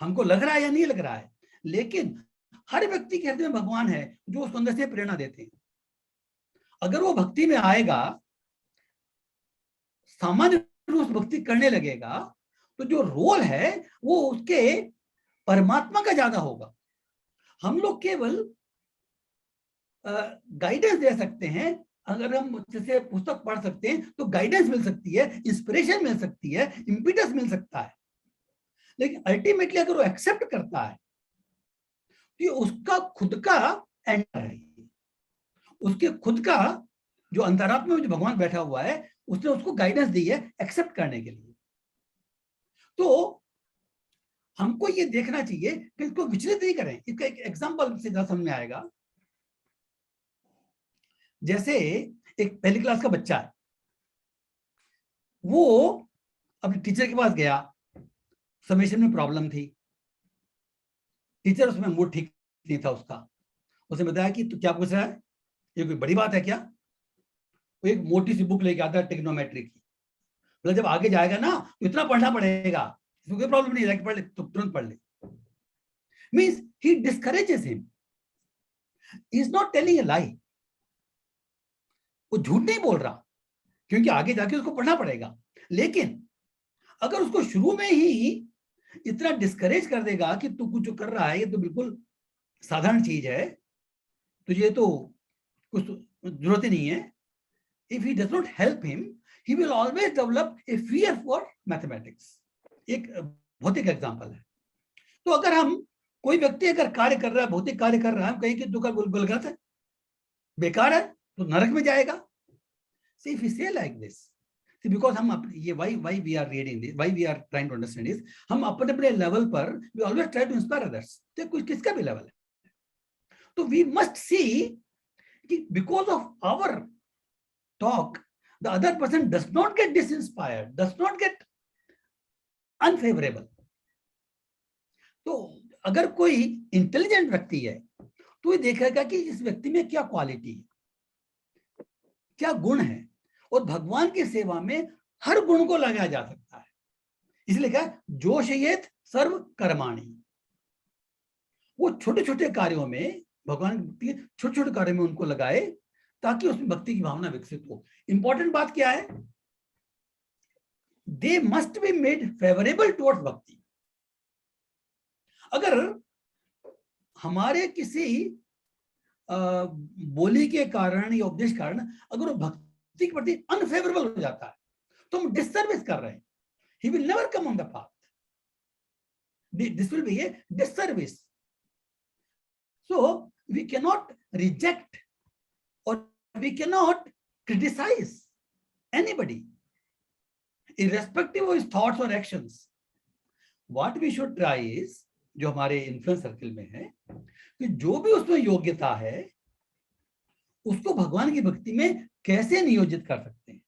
हमको लग रहा है या नहीं लग रहा है, लेकिन हर व्यक्ति के हृदय में भगवान है जो उस अंदर से प्रेरणा देते हैं। अगर वो भक्ति में आएगा, सामान्य रूप से भक्ति करने लगेगा, तो जो रोल है वो उसके परमात्मा का ज्यादा होगा। हम लोग केवल गाइडेंस दे सकते हैं। अगर हम जैसे पुस्तक पढ़ सकते हैं तो गाइडेंस मिल सकती है, इंस्पिरेशन मिल सकती है, इम्पिटस मिल सकता है, लेकिन अल्टीमेटली अगर वो एक्सेप्ट करता है तो उसका खुद का एंटर है, उसके खुद का जो अंतरात्मा में जो भगवान बैठा हुआ है उसने उसको गाइडेंस दी है एक्सेप्ट करने के लिए। तो हमको ये देखना चाहिए कि इसको विचलित नहीं करें। इसका एक एग्जांपल सीधा समझ में आएगा। जैसे एक पहली क्लास का बच्चा है, वो अपने टीचर के पास गया, समेशन में प्रॉब्लम थी, टीचर उसमें मूड ठीक नहीं था उसका, उसने बताया कि तू क्या पूछ रहा है, ये कोई बड़ी बात है क्या? वो एक मोटी सी बुक लेके आता है ट्रिग्नोमेट्री की, मतलब जब आगे जाएगा ना तो इतना पढ़ना पड़ेगा, इसमें कोई प्रॉब्लम नहीं है, पढ़ ले, तो तुरंत पढ़ ले। Means he discourages him, he is not telling a lie, वो झूठ नहीं बोल रहा, क्योंकि आगे जाके उसको पढ़ना पड़ेगा। लेकिन अगर उसको शुरू में ही इतना डिस्करेज कर देगा कि तू कुछ जो कर रहा है ये तो बिल्कुल साधारण चीज है, तुझे तो कुछ जरूरत ही नहीं है, if he does not help him, he will always develop a fear for mathematics. एक भौतिक एग्जांपल है। तो अगर हम कोई व्यक्ति अगर कार्य कर रहा है, भौतिक कार्य कर रहा है, हम कहें कि तू का गलत है, बेकार है, तो नरक में जाएगा। See, if we say like this, see, because हम ये why we are reading this, why we are trying to understand is, हम अपने अपने लेवल पर we always try to inspire others, तो कुछ किसका भी लेवल है, तो वी मस्ट सी कि because of our talk the other person does not get disinspired, does not get unfavorable. तो अगर कोई इंटेलिजेंट व्यक्ति है तो ये देखेगा कि इस व्यक्ति में क्या क्वालिटी है, क्या गुण है, और भगवान की सेवा में हर गुण को लगाया जा सकता है। इसलिए क्या जोशयेत सर्व कर्माणि, वो छोटे छोटे कार्यों में, भगवान के छोटे छोटे कार्यों में उनको लगाए ताकि उसमें भक्ति की भावना विकसित हो। इंपॉर्टेंट बात क्या है, they must be made favourable towards भक्ति। अगर हमारे किसी बोली के कारण या उपदेश कारण अगर वो भक्ति के प्रति अनफेवरेबल हो जाता है तो हम डिससर्विस कर रहे हैं। He will never come on the path, this will be a disservice. So we can not reject or we cannot criticize anybody irrespective of his thoughts or actions. What we should try is, जो हमारे influence circle में है, कि जो भी उसमें योग्यता है उसको भगवान की भक्ति में कैसे नियोजित कर सकते हैं,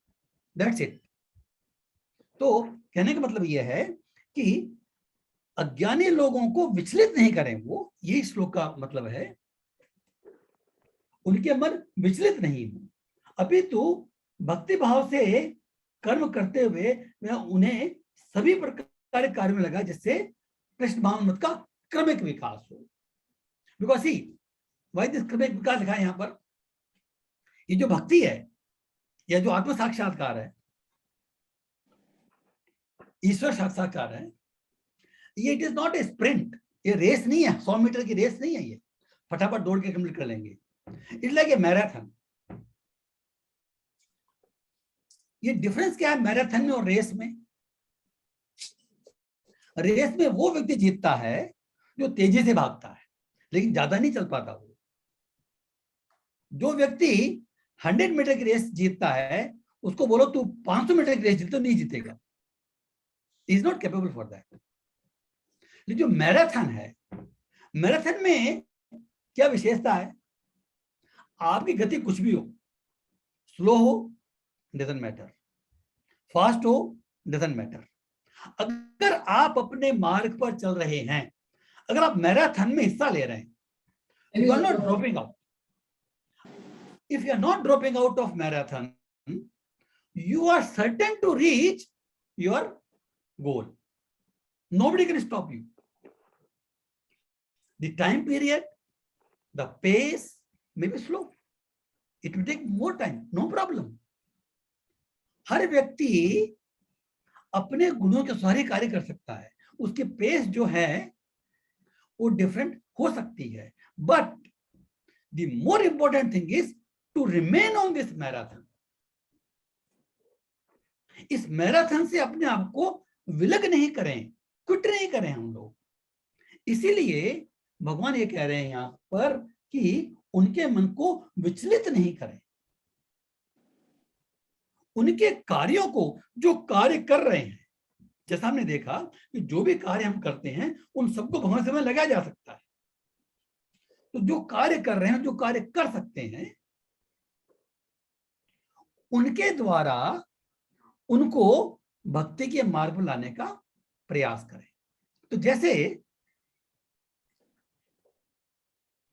दैट्स इट। तो कहने का मतलब यह है कि अज्ञानी लोगों को विचलित नहीं करें, वो यही श्लोक का मतलब है। उनके मन विचलित नहीं हो, अपितु भक्ति भाव से कर्म करते हुए वह उन्हें सभी प्रकार के कार्य में लगा जिससे कृष्ण भावना का क्रमिक विकास हो। बिकॉज सी व्हाई दिस क्रमिक विकास लिखा है यहाँ पर, ये जो भक्ति है या जो आत्म साक्षात्कार है, ईश्वर साक्षात्कार है, ये it is not a sprint, ये रेस नहीं है, 100 मीटर की रेस नहीं है, ये फटाफट दौड़ के कंप्लीट कर लेंगे। It's like a marathon. ये डिफरेंस क्या है मैराथन में और रेस में? रेस में वो व्यक्ति जीतता है जो तेजी से भागता है लेकिन ज्यादा नहीं चल पाता। वो जो व्यक्ति 100 मीटर की रेस जीतता है उसको बोलो तू 500 मीटर की रेस जीत, तो नहीं जीतेगा, is not capable for that. लेकिन जो मैराथन है, मैराथन में क्या विशेषता है, आपकी गति कुछ भी हो, स्लो हो डजंट मैटर, फास्ट हो डजंट मैटर, अगर आप अपने मार्ग पर चल रहे हैं, अगर आप मैराथन में हिस्सा ले रहे हैं, you are not dropping out. If you are not dropping out of marathon, you are certain to reach your goal, nobody can stop you. The time period, the pace may be slow, it will take more time, no problem. हर व्यक्ति अपने गुणों के सारे कार्य कर सकता है, उसकी पेस जो है वो डिफरेंट हो सकती है, but the more important thing is to remain on this marathon. इस मैराथन से अपने आप को विलग नहीं करें, क्विट नहीं करें हम लोग। इसीलिए भगवान ये कह रहे हैं यहां पर कि उनके मन को विचलित नहीं करें, उनके कार्यों को, जो कार्य कर रहे हैं, जैसा हमने देखा कि जो भी कार्य हम करते हैं उन सबको भगवान से में लगाया जा सकता है। तो जो कार्य कर रहे हैं, जो कार्य कर सकते हैं, उनके द्वारा उनको भक्ति के मार्ग पर लाने का प्रयास करें। तो जैसे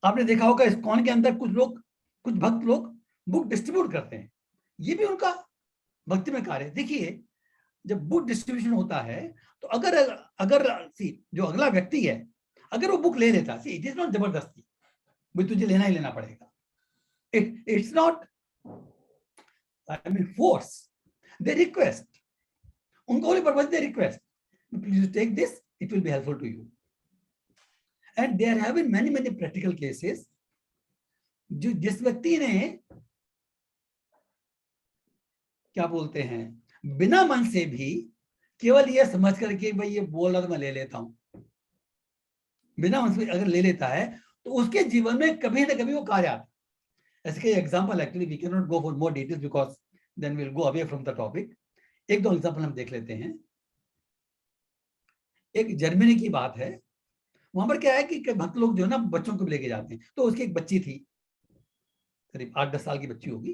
आपने देखा होगा इस्कॉन के अंदर कुछ लोग, कुछ भक्त लोग बुक डिस्ट्रीब्यूट करते हैं, ये भी उनका भक्ति में कार्य है। देखिए जब बुक डिस्ट्रीब्यूशन होता है तो अगर जो अगला व्यक्ति है अगर वो बुक ले लेता, इट इज नॉट जबरदस्ती, भाई तुझे लेना ही लेना पड़ेगा, it's not I mean force, they request, उनका only purpose they request, please take this, it will be helpful to you. And there have been many practical cases जो जिस व्यक्ति ने क्या बोलते हैं बिना मन से भी केवल ये समझ करके भाई ये बोल रहा तो मैं ले लेता हूं, बिना मन से अगर ले लेता है तो उसके जीवन में कभी ना कभी वो कार्य आता है। ऐसे कई example, actually we can not go for more details because then will go away from the topic. एक दो एग्जाम्पल हम देख लेते हैं। एक जर्मनी की बात है, वहां पर क्या है कि भक्त लोग जो है ना बच्चों को भी लेके जाते हैं। तो उसकी एक बच्ची थी, करीब 8-10 साल की बच्ची होगी,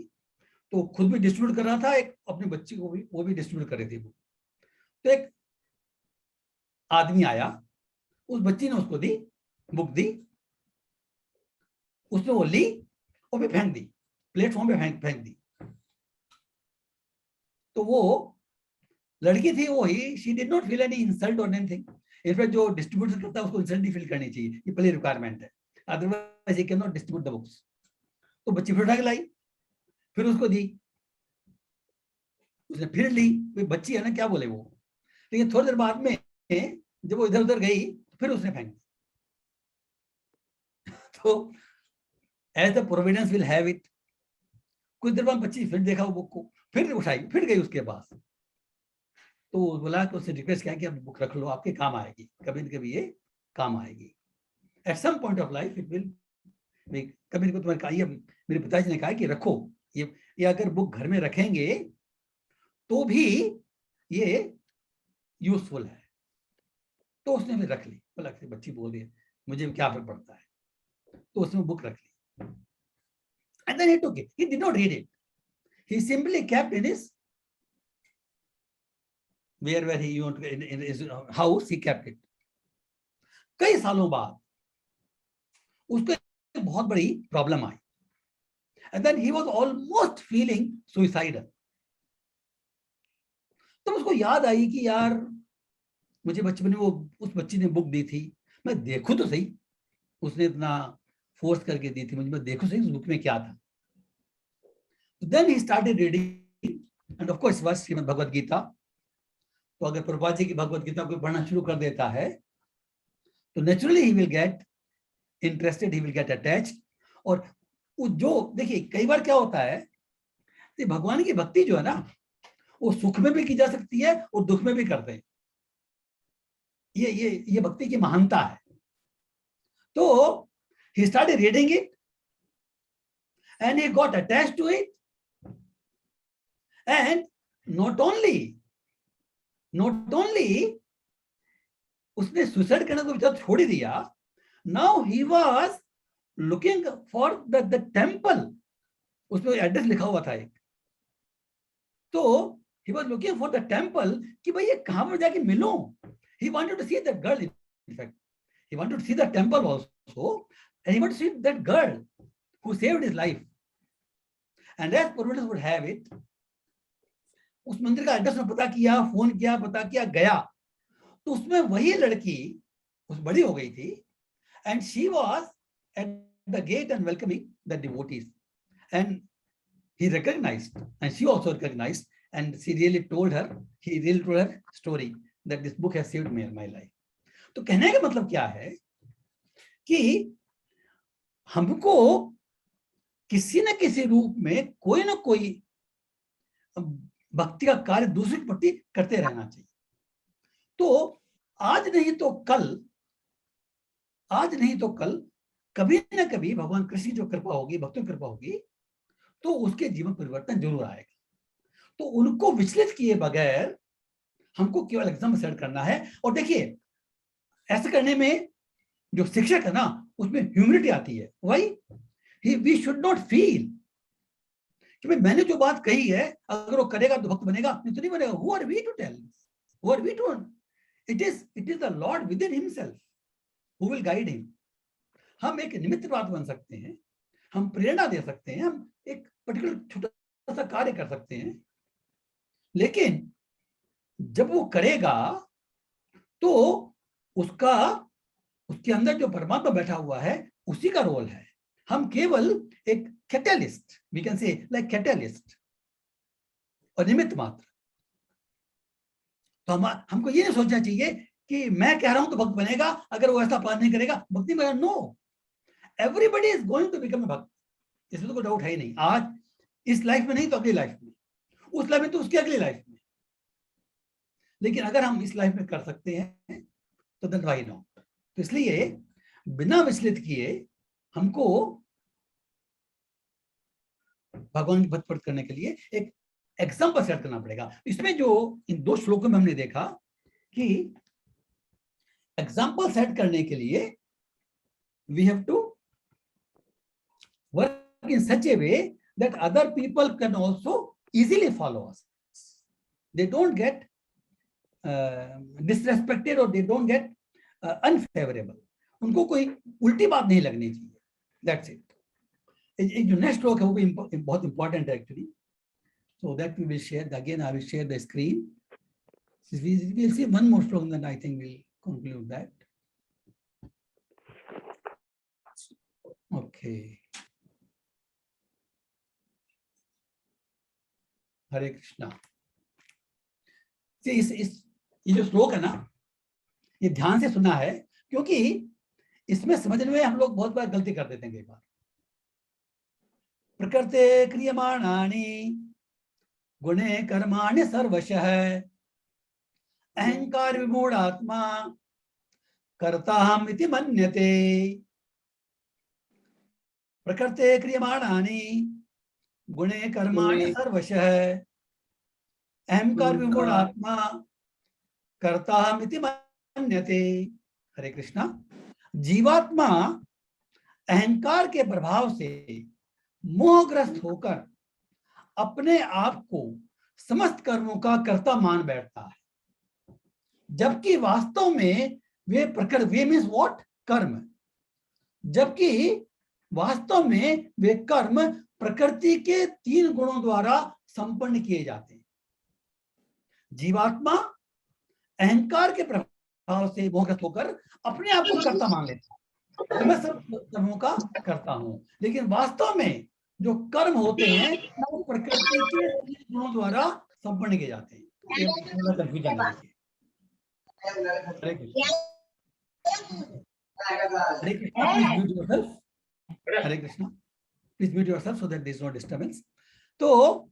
तो खुद भी डिस्ट्रीब्यूट कर रहा था, एक अपनी बच्ची को भी वो भी डिस्ट्रीब्यूट कर रही थी। तो एक आदमी आया, उस बच्ची ने उसको दी, बुक दी, उसने वो ली और भी फेंक दी, प्लेटफॉर्म पे फेंक दी। तो वो लड़की थी, वो ही she did not feel any insult और एनीथिंग। इनफैक्ट जो डिस्ट्रीब्यूशन करता है उसको इंसल्ट नहीं फील करनी चाहिए, ये पहली रिक्वायरमेंट है, otherwise he can not distribute the books. तो बच्ची फिर उठा के लाई, फिर उसको दी, उसने फिर ली, बच्ची है ना क्या बोले वो। लेकिन थोड़ी देर बाद में जब वो इधर उधर गई फिर उसने फेंक दी। तो as the providence will have it, कुछ देर बाद बच्ची फिर देखा वो बुक को, फिर उठाई, फिर गई उसके पास। तो बोला कि उससे रिक्वेस्ट किया कि आप बुक रख लो, आपके काम आएगी, कभी न कभी ये काम आएगी। At some point of life it will, कभी को तुम्हारे कहा, मेरे पिताजी ने कहा कि रखो ये अगर बुक घर में रखेंगे तो भी ये यूजफुल है। तो उसने भी रख ली, बोला कि बच्ची बोल रही है मुझे क्या फर्क पड़ता है, तो उसने बुक रख ली। And then he took it, he did not read it, he simply kept in his where he in his house, he kept it. कई सालों बाद उसको एक बहुत बड़ी problem I, and then he was almost feeling suicidal. तो उसको याद आई कि यार मुझे बचपन में वो उस बच्ची ने बुक दी थी, मैं देखूं तो सही, उसने इतना फोर्स करके दी थी मुझे, मैं देखूं सही उस बुक में क्या था। Then he started reading, and of course was Shrimad Bhagavad Gita. तो अगर प्रभुपाद जी की भगवद गीता को पढ़ना शुरू कर देता है तो naturally he will get interested, he will get attached. और जो देखिए कई बार क्या होता है कि भगवान की भक्ति जो है ना वो सुख में भी की जा सकती है और दुख में भी करते हैं, ये भक्ति की महानता है। तो he started reading it and he got attached to it, and not only उसने सुसाइड करने को विचार छोड़ ही दिया, now he was looking for the temple, उसमें एड्रेस लिखा हुआ था एक, तो he was looking for the temple कि भाई ये कहां पर जाके मिलूं। He wanted to see that girl, in fact he wanted to see the temple also, and he wanted to see that girl who saved his life. And as Providence would have it, उस मंदिर का address में पता किया, phone किया, पता किया, गया, तो उसमें वही लड़की उस बड़ी हो गई थी, and she was at the gate and welcoming the devotees, and he recognized, and she also recognized, and he really told her story that this book has saved my life. तो कहने का मतलब क्या है कि हमको किसी न किसी रूप में कोई ना कोई भक्ति का कार्य दूसरे के प्रति करते रहना चाहिए। तो आज नहीं तो कल कभी ना कभी भगवान कृष्ण की जो कृपा होगी, भक्तों की कृपा होगी, तो उसके जीवन परिवर्तन जरूर आएगा। तो उनको विचलित किए बगैर हमको केवल एग्जाम सेट करना है। और देखिए ऐसा करने में जो शिक्षक है ना उसमें ह्यूमिलिटी आती है। Why we should not feel कि भाई मैंने जो बात कही है अगर वो करेगा तो भक्त बनेगा, नहीं तो नहीं बनेगा। Who are we to tell, who are we to, it is the lord within himself who will guide him. हम एक निमित्त बात बन सकते हैं, हम प्रेरणा दे सकते हैं, हम एक पर्टिकुलर छोटा सा कार्य कर सकते हैं, लेकिन जब वो करेगा तो उसके अंदर जो परमात्मा बैठा हुआ है उसी का रोल है। हम केवल एक catalyst, we can say like catalyst, और निमित्त मात्र। तो हमको ये नहीं सोचना चाहिए कि मैं कह रहा हूं तो भक्त बनेगा, अगर वो ऐसा पालन नहीं करेगा भक्त नहीं बनेगा। No, everybody is going to become a bhakt, इसमें तो कोई डाउट है ही नहीं। आज इस लाइफ में नहीं तो अगली लाइफ में, उस लाइफ में तो उसकी अगली लाइफ में। लेकिन अगर हम इस लाइफ में कर सकते हैं तो देन व्हाई नॉट। तो इसलिए बिना विचलित किए हमको भगवान की भक्त प्राप्त करने के लिए एक एग्जाम्पल सेट करना पड़ेगा। इसमें जो इन 2 श्लोकों में हमने देखा कि एग्जाम्पल सेट करने के लिए we have to work in such a way that other people can also easily follow us. They don't get disrespected और दे डोंट गेट अनफेवरेबल. उनको कोई उल्टी बात नहीं लगनी चाहिए. That's it. एक जो नेक्स्ट श्लोक है वो भी बहुत इंपॉर्टेंट है actually. So that we will share. Again, I will share the screen. We will see one more stroke, then I think we'll conclude that. Okay. हरे कृष्णा. ये जो श्लोक है ना, ये ध्यान से सुना है, क्योंकि इसमें समझने में हम लोग बहुत बार गलती कर देते हैं. कई बार प्रकृते क्रियमाणानि गुणे कर्माणि सर्वशः अहंकार विमूढ़ आत्मा कर्ताहम् इति मन्यते. प्रकृते क्रियमाणानि गुणे कर्माणि सर्वशः अहंकार विमूढ़ आत्मा कर्ताहम् इति मन्यते. हरे कृष्णा. जीवात्मा अहंकार के प्रभाव से मोहग्रस्त होकर अपने आप को समस्त कर्मों का कर्ता मान बैठता है, जबकि वास्तव में वे मीन्स व्हाट, कर्म, जबकि वास्तव में वे कर्म प्रकृति के 3 गुणों द्वारा संपन्न किए जाते हैं. जीवात्मा अहंकार के प्रभाव से मोहग्रस्त होकर अपने आप को कर्ता मान लेता है, मैं सब कर्मों का करता हूं, लेकिन वास्तव में जो कर्म होते हैं वो प्रकृति के 3 गुणों द्वारा संपन्न किए जाते हैं. कंफ्यूजन है. Hare Krishna. Hare Krishna. Please mute yourself. Hare Krishna. Please mute yourself so that there is no disturbance. तो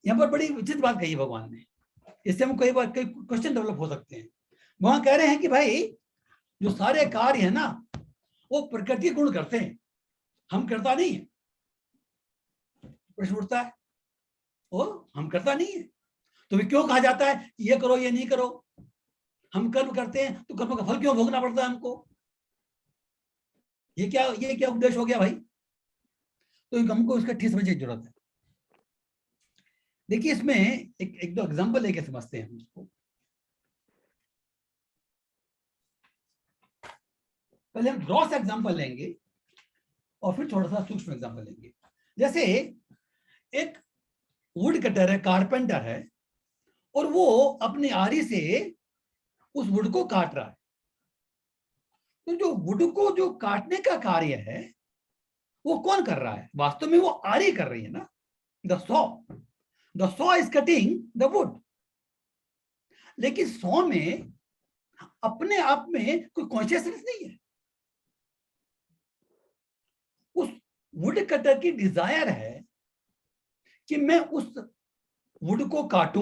यहाँ पर बड़ी उचित बात कही भगवान ने. इससे हम कई बार कई क्वेश्चन डेवलप हो सकते हैं. वहां कह रहे हैं कि भाई जो सारे कार्य है ना वो प्रकृति गुण करते हैं, हम करता नहीं है. प्रश्न उठता है, ओ हम करता नहीं है तो क्यों कहा जाता है ये करो ये नहीं करो? हम कर्म करते हैं तो कर्म का फल क्यों भोगना पड़ता है हमको? ये क्या उपदेश हो गया भाई? तो हमको इसका ठीक समझने की जरूरत है. देखिए इसमें एक दो एग्जांपल लेके समझते हैं हम इसको. पहले हम ग्रॉस एग्जांपल लेंगे और फिर थोड़ा सा सूक्ष्म एग्जांपल लेंगे. जैसे एक वुड कटर है, कारपेंटर है, और वो अपनी आरी से उस वुड को काट रहा है. तो जो वुड को जो काटने का कार्य है वो कौन कर रहा है? वास्तव में वो आरी कर रही है ना. The saw is cutting the wood. लेकिन सॉ में अपने आप में कोई कॉन्शियसनेस नहीं है. उस वुड कटर की डिजायर है कि मैं उस वुड को काटूं,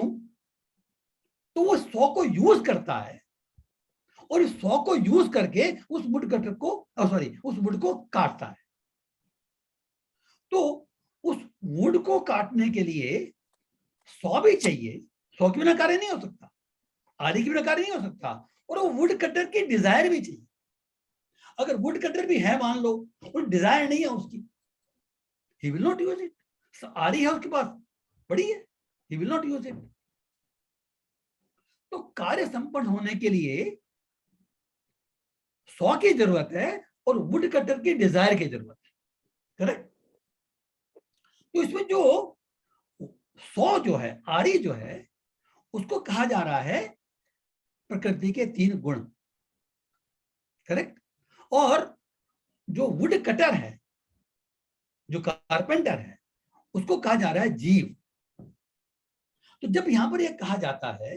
तो वो सॉ को यूज करता है और इस सॉ को यूज करके उस वुड कटर को उस वुड को काटता है. तो उस वुड को काटने के लिए सॉ भी चाहिए. सॉ के बिना कार्य नहीं हो सकता, आरी के बिना कार्य नहीं हो सकता, और वो वुड कटर की डिजायर भी चाहिए. अगर वुड कटर भी है मान लो और डिजायर नहीं है उसकी, he will not use it. आरी है उसके पास, बड़ी है, he will not use it. तो कार्य संपन्न होने के लिए सॉ की जरूरत है और वुड कटर की डिजायर की जरूरत है. करेक्ट. तो इसमें जो सॉ जो है, आरी जो है, उसको कहा जा रहा है प्रकृति के 3 गुण. करेक्ट. और जो वुड कटर है, जो कारपेंटर है, उसको कहा जा रहा है जीव. तो जब यहां पर यह कहा जाता है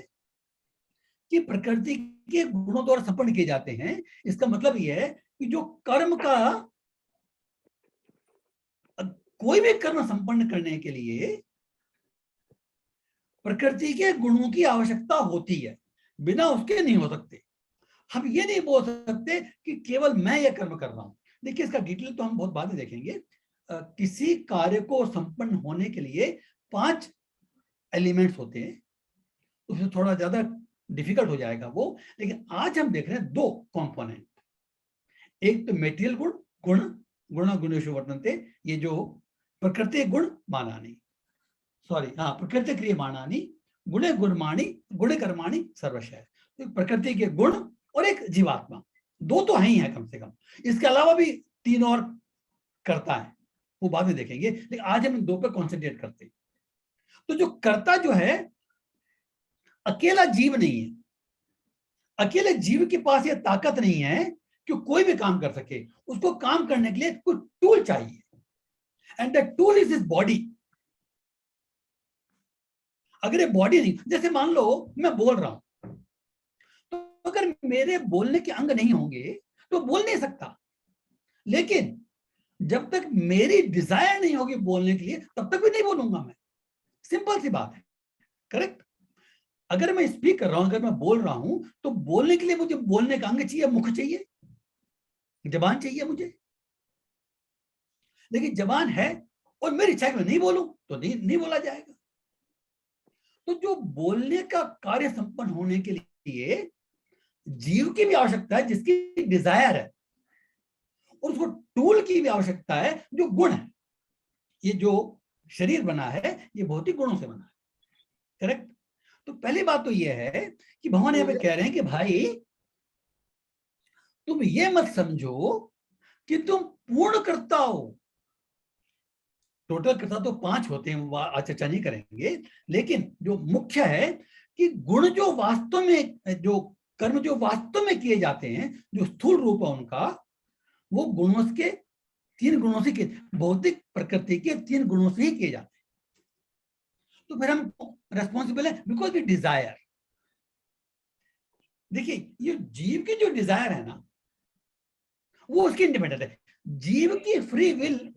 कि प्रकृति के गुणों द्वारा संपन्न किए जाते हैं, इसका मतलब यह है कि जो कर्म का कोई भी कर्म संपन्न करने के लिए प्रकृति के गुणों की आवश्यकता होती है, बिना उसके नहीं हो सकते. हम ये नहीं बोल सकते कि केवल मैं यह कर्म कर रहा हूं. देखिए इसका डिटेल तो हम बहुत बाद में देखेंगे. किसी कार्य को संपन्न होने के लिए 5 एलिमेंट्स होते हैं. उसमें थोड़ा ज्यादा डिफिकल्ट हो जाएगा वो। लेकिन आज हम देख रहे हैं दो कंपोनेंट, एक तो मेटेरियल गुण, गुण गुणेषु वर्तन्ते, ये जो प्रकृति गुण मानानी, सॉरी हाँ, प्रकृति क्रिय मानानी गुणे गुणमाणी गुणे कर्माणी सर्वशय, तो प्रकृति के गुण और एक जीवात्मा, दो तो ही है कम से कम। इसके अलावा भी तीन और कर्ता है, वो बाद में देखेंगे, लेकिन आज हम दो पे कॉन्सेंट्रेट करते हैं। तो जो कर्ता जो है अकेला जीव नहीं है, अकेले जीव के पास ये ताकत नहीं है कि कोई भी काम कर सके, उसको काम करने के लिए कुछ टूल चाहिए, and the tool is his body. अगर ये बॉडी नहीं, जैसे मान लो मैं बोल रहा हूं, तो अगर मेरे बोलने के अंग नहीं होंगे तो बोल नहीं सकता, लेकिन जब तक मेरी डिजायर नहीं होगी बोलने के लिए तब तक भी नहीं बोलूंगा मैं। सिंपल सी बात है, करेक्ट। अगर मैं स्पीक कर रहा हूं, अगर मैं बोल रहा हूं, तो बोलने के लिए मुझे बोलने का अंग चाहिए, मुख चाहिए, जबान चाहिए मुझे। लेकिन जबान है और मेरी इच्छा में नहीं बोलूं तो नहीं बोला जाएगा। तो जो बोलने का कार्य संपन्न होने के लिए जीव की भी आवश्यकता है, जिसकी डिजायर है, और उसको टूल की भी आवश्यकता है जो गुण है। ये जो शरीर बना है ये भौतिक गुणों से बना है, करेक्ट। तो पहली बात तो ये है कि भगवान यहाँ पे कह रहे हैं कि भाई तुम ये मत समझो कि तुम पूर्ण कर्ता हो। टोटल कर्ता तो 5 होते हैं, आज चर्चा नहीं करेंगे, लेकिन जो मुख्य है कि गुण जो वास्तव में, जो कर्म जो वास्तव में किए जाते हैं, जो स्थूल रूप है उनका, वो गुणों के 3 गुणों से किए, भौतिक प्रकृति के 3 गुणों से ही किए जाते हैं। तो फिर हम रेस्पॉन्सिबल है बिकॉज वी डिजायर। देखिए ये जीव की जो डिजायर है ना, वो उसकी इंडिपेंडेंट है। जीव की फ्री विल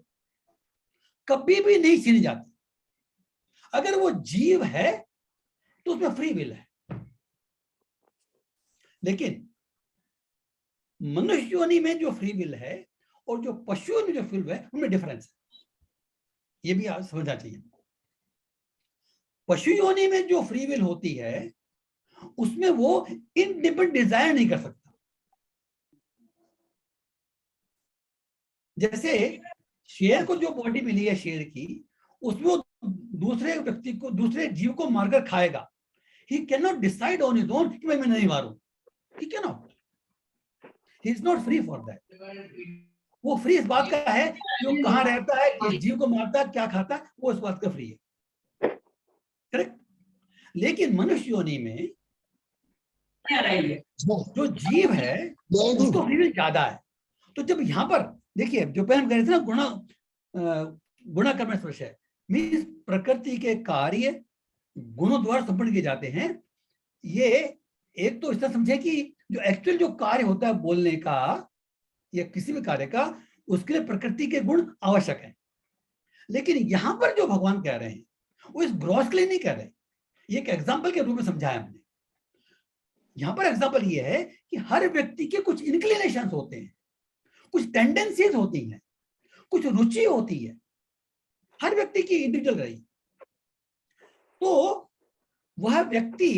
कभी भी नहीं छीनी जाती। अगर वो जीव है तो उसमें फ्री विल है, लेकिन मनुष्य योनि में जो फ्री विल है और जो पशुओं में जो फ्री विल है, उनमें डिफरेंस है। ये भी आप समझना चाहिए। पशु योनि में जो फ्री विल होती है उसमें वो इंडिपेंडेंट डिजायर नहीं कर सकता। जैसे शेर को जो बॉडी मिली है शेर की, उसमें वो दूसरे व्यक्ति को, दूसरे जीव को मारकर खाएगा। He cannot decide on his own कि मैं नहीं मारूं। He cannot. He is not free for that. वो फ्री इस बात का है कि वो कहाँ रहता है, किस जीव को मारता है, क्या खाता है, वो इस बात का फ्री है, करेक्ट। लेकिन मनुष्य योनि में जो जीव है उसको फ्री विल ज्यादा है। तो जब यहाँ पर देखिए, जो पहले हम कह रहे थे ना, गुणा कर्म स्पर्श है, मीन्स प्रकृति के कार्य गुणों द्वारा संपन्न किए जाते हैं। ये एक तो इस तरह समझे कि जो एक्चुअल जो कार्य होता है बोलने का या किसी भी कार्य का, उसके लिए प्रकृति के गुण आवश्यक है। लेकिन यहां पर जो भगवान कह रहे हैं वो इस ग्रॉस के लिए नहीं कह रहे, ये एक एग्जाम्पल के रूप में समझाया हमने। यहां पर एग्जाम्पल ये है कि हर व्यक्ति के कुछ इंक्लिनेशंस होते हैं, कुछ टेंडेंसीज होती हैं, कुछ रुचि होती है, हर व्यक्ति की इंडिविजुअल रही। तो वह व्यक्ति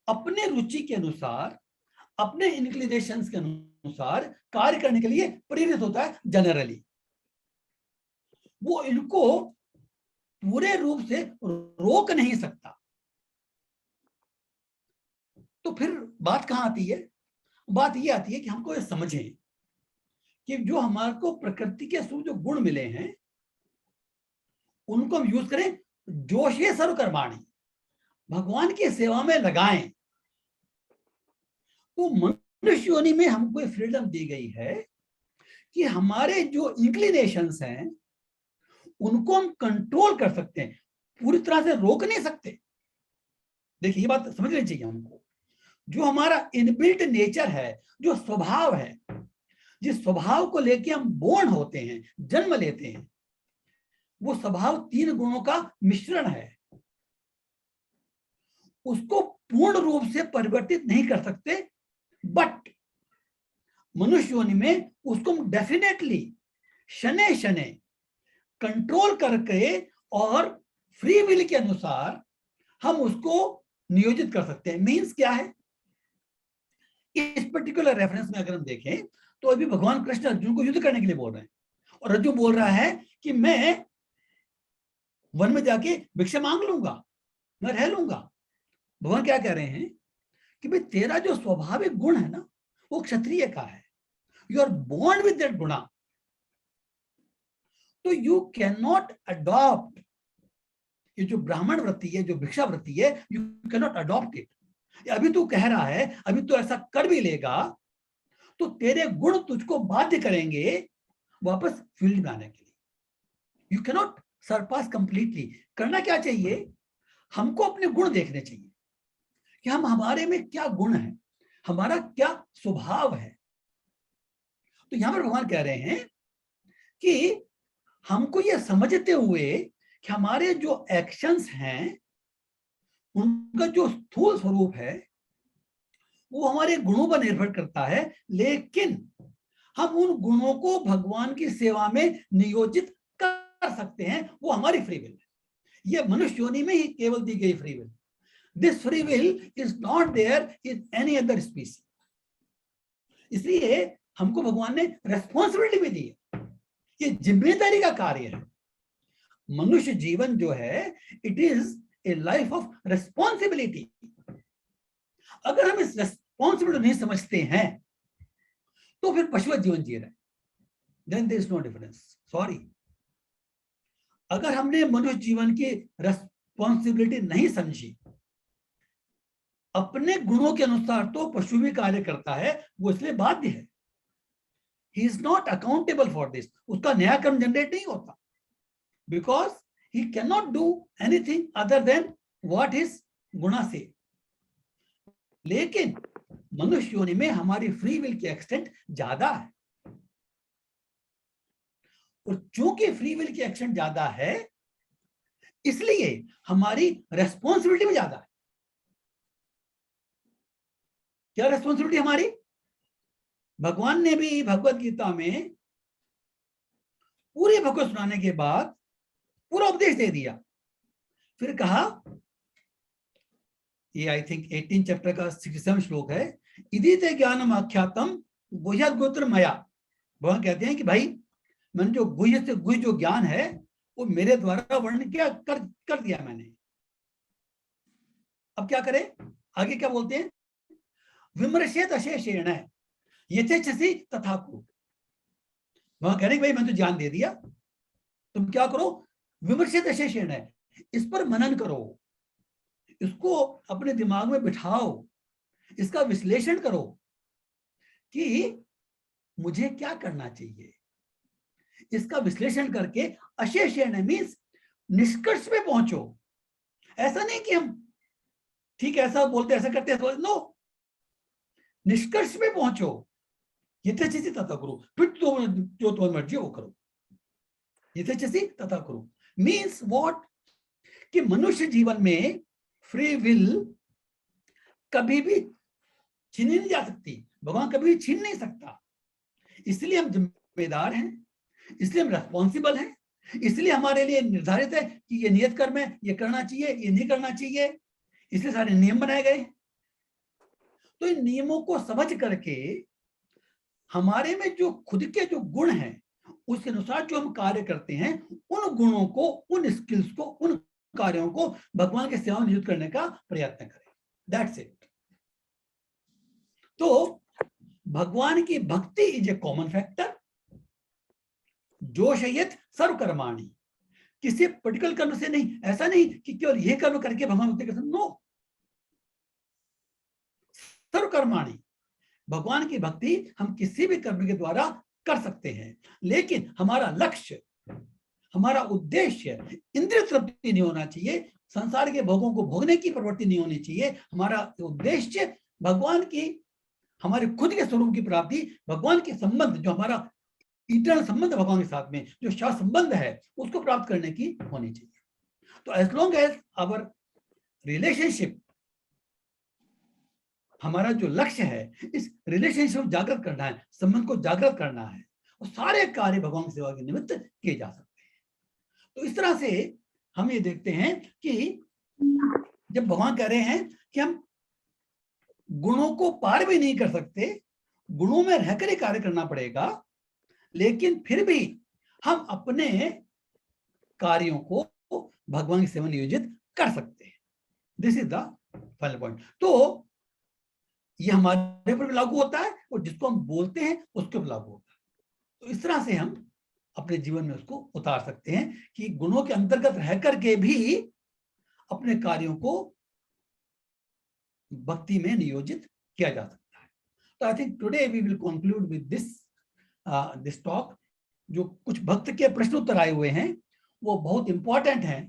अपने रुचि के अनुसार, अपने इंक्लिनेशंस के अनुसार कार्य करने के लिए प्रेरित होता है जनरली। वो इनको पूरे रूप से रोक नहीं सकता। तो फिर बात कहां आती है? बात ये आती है कि हमको ये समझें कि जो हमारे को प्रकृति के स्वरूप जो गुण मिले हैं उनको हम यूज करें, जोशे सर्वकर्माणि, भगवान की सेवा में लगाएं। तो मनुष्य योनि में हमको ये फ्रीडम दी गई है कि हमारे जो इंक्लिनेशंस हैं उनको हम कंट्रोल कर सकते हैं, पूरी तरह से रोक नहीं सकते। देखिए ये बात समझ लेनी चाहिए हमको। जो हमारा इनबिल्ट नेचर है, जो स्वभाव है, जिस स्वभाव को लेके हम बोर्न होते हैं, जन्म लेते हैं, वो स्वभाव 3 गुणों का मिश्रण है। उसको पूर्ण रूप से परिवर्तित नहीं कर सकते, बट मनुष्य योनि में उसको हम डेफिनेटली शनै शनै कंट्रोल करके और फ्री विल के अनुसार हम उसको नियोजित कर सकते हैं। मीन्स क्या है, इस पर्टिकुलर रेफरेंस में अगर हम देखें तो अभी भगवान कृष्ण अर्जुन को युद्ध करने के लिए बोल रहे हैं, और अर्जुन बोल रहा है कि मैं वन में जाके भिक्षा मांग लूंगा, मैं रह लूंगा। भगवान क्या कह रहे हैं कि भाई तेरा जो स्वाभाविक गुण है ना वो क्षत्रिय का है, you are born with that guna, तो यू कैन नॉट अडॉप्ट ये जो ब्राह्मण वृत्ति है, जो भिक्षा वृत्ति है, you can not adopt it. अभी तू कह रहा है, अभी तू ऐसा कर भी लेगा तो तेरे गुण तुझको बाध्य करेंगे वापस फील्ड में आने के लिए। You can not surpass completely. करना क्या चाहिए, हमको अपने गुण देखने चाहिए कि हम, हमारे में क्या गुण है, हमारा क्या स्वभाव है। तो यहां पर भगवान कह रहे हैं कि हमको यह समझते हुए कि हमारे जो एक्शंस हैं उनका जो स्थूल स्वरूप है वो हमारे गुणों पर निर्भर करता है, लेकिन हम उन गुणों को भगवान की सेवा में नियोजित कर सकते हैं, वो हमारी फ्री विल है। ये मनुष्य योनि में ही केवल दी गई free will. This free will is not there in any other species. इसलिए हमको भगवान ने रेस्पॉन्सिबिलिटी भी दी है, ये जिम्मेदारी का कार्य है। मनुष्य जीवन जो है it is a life of responsibility. अगर हम इस रेस्पॉन्सिबिलिटी नहीं समझते हैं तो फिर पशुवत जीवन जी रहे हैं, then there is no difference. Sorry, अगर हमने मनुष्य जीवन की रेस्पॉन्सिबिलिटी नहीं समझी, अपने गुणों के अनुसार तो पशु भी कार्य करता है, वो इसलिए बाध्य है। ही is not accountable for this. उसका नया कर्म जनरेट नहीं होता, because he can not do anything other than what his गुणा से। लेकिन मनुष्य योनि में हमारी फ्री विल की एक्सटेंट ज्यादा है, और चूंकि फ्री विल की एक्सटेंट ज्यादा है इसलिए हमारी रेस्पॉन्सिबिलिटी भी ज्यादा है। क्या रेस्पॉन्सिबिलिटी हमारी? भगवान ने भी भगवत गीता में पूरे भगवत सुनाने के बाद पूरा उपदेश दे दिया, फिर कहा, ये आई थिंक 18 चैप्टर का 67 श्लोक है, इति ते ज्ञानम आख्यातम गुह्यत गोत्र मया। भगवान कहते हैं कि भाई मैंने जो गुह्य से गुह्य जो ज्ञान है वो मेरे द्वारा वर्णन किया कर दिया मैंने। अब क्या करें? आगे क्या बोलते हैं? विमर्शेत अशेषेण यथेच्छसि तथा कुरु। वहां कह रहे भाई मैंने तो ज्ञान दे दिया, तुम क्या करो? विमर्शित अशेषेण, इस पर मनन करो, इसको अपने दिमाग में बिठाओ, इसका विश्लेषण करो कि मुझे क्या करना चाहिए। इसका विश्लेषण करके अशेषेण मीन्स निष्कर्ष पे पहुंचो। ऐसा नहीं कि हम ठीक ऐसा बोलते ऐसा करते, नो, निष्कर्ष पे पहुंचो। यथेच्छसि तथा करो, फिर तो जो तुम्हारी मर्जी वो करो। यथेच्छसि तथा करो मीन्स व्हाट, कि मनुष्य जीवन में फ्री विल कभी भी छीनी नहीं जा सकती, भगवान कभी भी छीन नहीं सकता। इसलिए हम जिम्मेदार हैं, इसलिए हम रेस्पॉन्सिबल हैं, इसलिए हमारे लिए निर्धारित है कि ये नियत कर्म है, ये करना चाहिए, ये नहीं करना चाहिए, इसलिए सारे नियम बनाए गए। तो इन नियमों को समझ करके हमारे में जो खुद के जो गुण हैं उसके अनुसार जो हम कार्य करते हैं, उन गुणों को, उन स्किल्स को, उन कार्यों को भगवान के सेवा में नियुक्त करने का प्रयत्न करें। That's it. तो भगवान की भक्ति इज ए कॉमन फैक्टर। जोशयत सर्वकर्माणि, किसी पर्टिकुलर कर्म से नहीं, ऐसा नहीं कि केवल यह कर्म करके भगवान मुक्ति कर सकते, नो, सर्वकर्माणि, भगवान की भक्ति हम किसी भी कर्म के द्वारा कर सकते हैं, लेकिन हमारा लक्ष्य, हमारा उद्देश्य इंद्रिय तृप्ति नहीं होना चाहिए, संसार के भोगों को भोगने की प्रवृत्ति नहीं होनी चाहिए। हमारा उद्देश्य भगवान की, हमारे खुद के स्वरूप की प्राप्ति, भगवान के संबंध, जो हमारा इटर्नल संबंध भगवान के साथ में, जो शाश्वत संबंध है, उसको प्राप्त करने की होनी चाहिए। तो as long as our relationship, हमारा जो लक्ष्य है इस रिलेशनशिप जागृत करना है, संबंध को जागृत करना है, और सारे कार्य भगवान की सेवा के निमित्त किए जा सकते हैं। तो इस तरह से हम ये देखते हैं कि जब भगवान कह रहे हैं कि हम गुणों को पार भी नहीं कर सकते, गुणों में रहकर ही कार्य करना पड़ेगा, लेकिन फिर भी हम अपने कार्यों को भगवान की सेवा नियोजित कर सकते हैं। This is the final point. तो ये हमारे ऊपर लागू होता है और जिसको हम बोलते हैं उसके ऊपर लागू होता है। तो इस तरह से हम अपने जीवन में उसको उतार सकते हैं कि गुणों के अंतर्गत रह करके भी अपने कार्यों को भक्ति में नियोजित किया जा सकता है। तो I think today we will conclude with this talk. जो कुछ भक्त के प्रश्न उत्तर आए हुए हैं वो बहुत इंपॉर्टेंट हैं,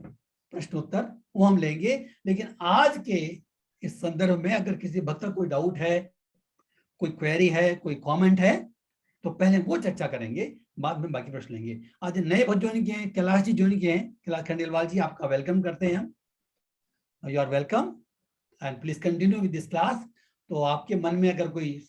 प्रश्न उत्तर वो हम लेंगे, लेकिन आज के इस संदर्भ में अगर किसी भक्त का कोई डाउट है, कोई क्वेरी है, कोई कमेंट है, तो पहले वो चर्चा करेंगे, बाद में बाकी प्रश्न लेंगे। आज नए भक्त ज्वाइन किए हैं, कैलाश जी ज्वाइन किए हैं, कैलाश खंडेलवाल जी, आपका वेलकम करते हैं हम। You are welcome and please continue with this class. तो आपके मन में अगर कोई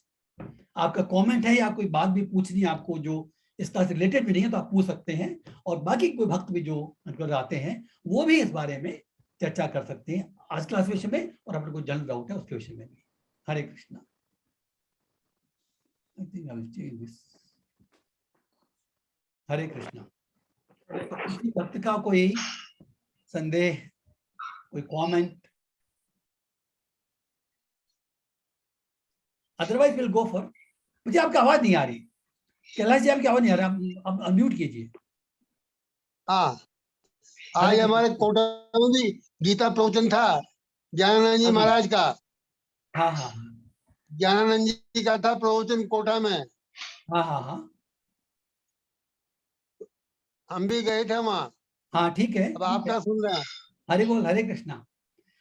आपका कमेंट है या कोई बात भी पूछनी है आपको जो इस क्लास से रिलेटेड भी नहीं है तो आप पूछ सकते हैं, और बाकी कोई भक्त भी जो मतलब आते हैं वो भी इस बारे में चर्चा कर सकते हैं आज क्लास विषय में, और अपने कोई जनरल डाउट है उसके विषय में भी। Hare Krishna. I think I will change this. Hare Krishna. तो किसी भक्त का कोई संदेह, कोई comment, otherwise will go for. मुझे आपकी आवाज नहीं आ रही, कैलाश जी आपकी आवाज नहीं आ रही, आप अनम्यूट कीजिए। हाँ, आज हमारे कोटा में भी गीता प्रवचन था ज्ञानानंद जी महाराज का। हाँ हाँ ज्ञानानंद जी का था प्रवचन कोटा में। हाँ हाँ हाँ हम भी गए थे वहाँ। हाँ ठीक है। अब आप क्या सुन रहे हैं? हरे बोल, हरे कृष्णा।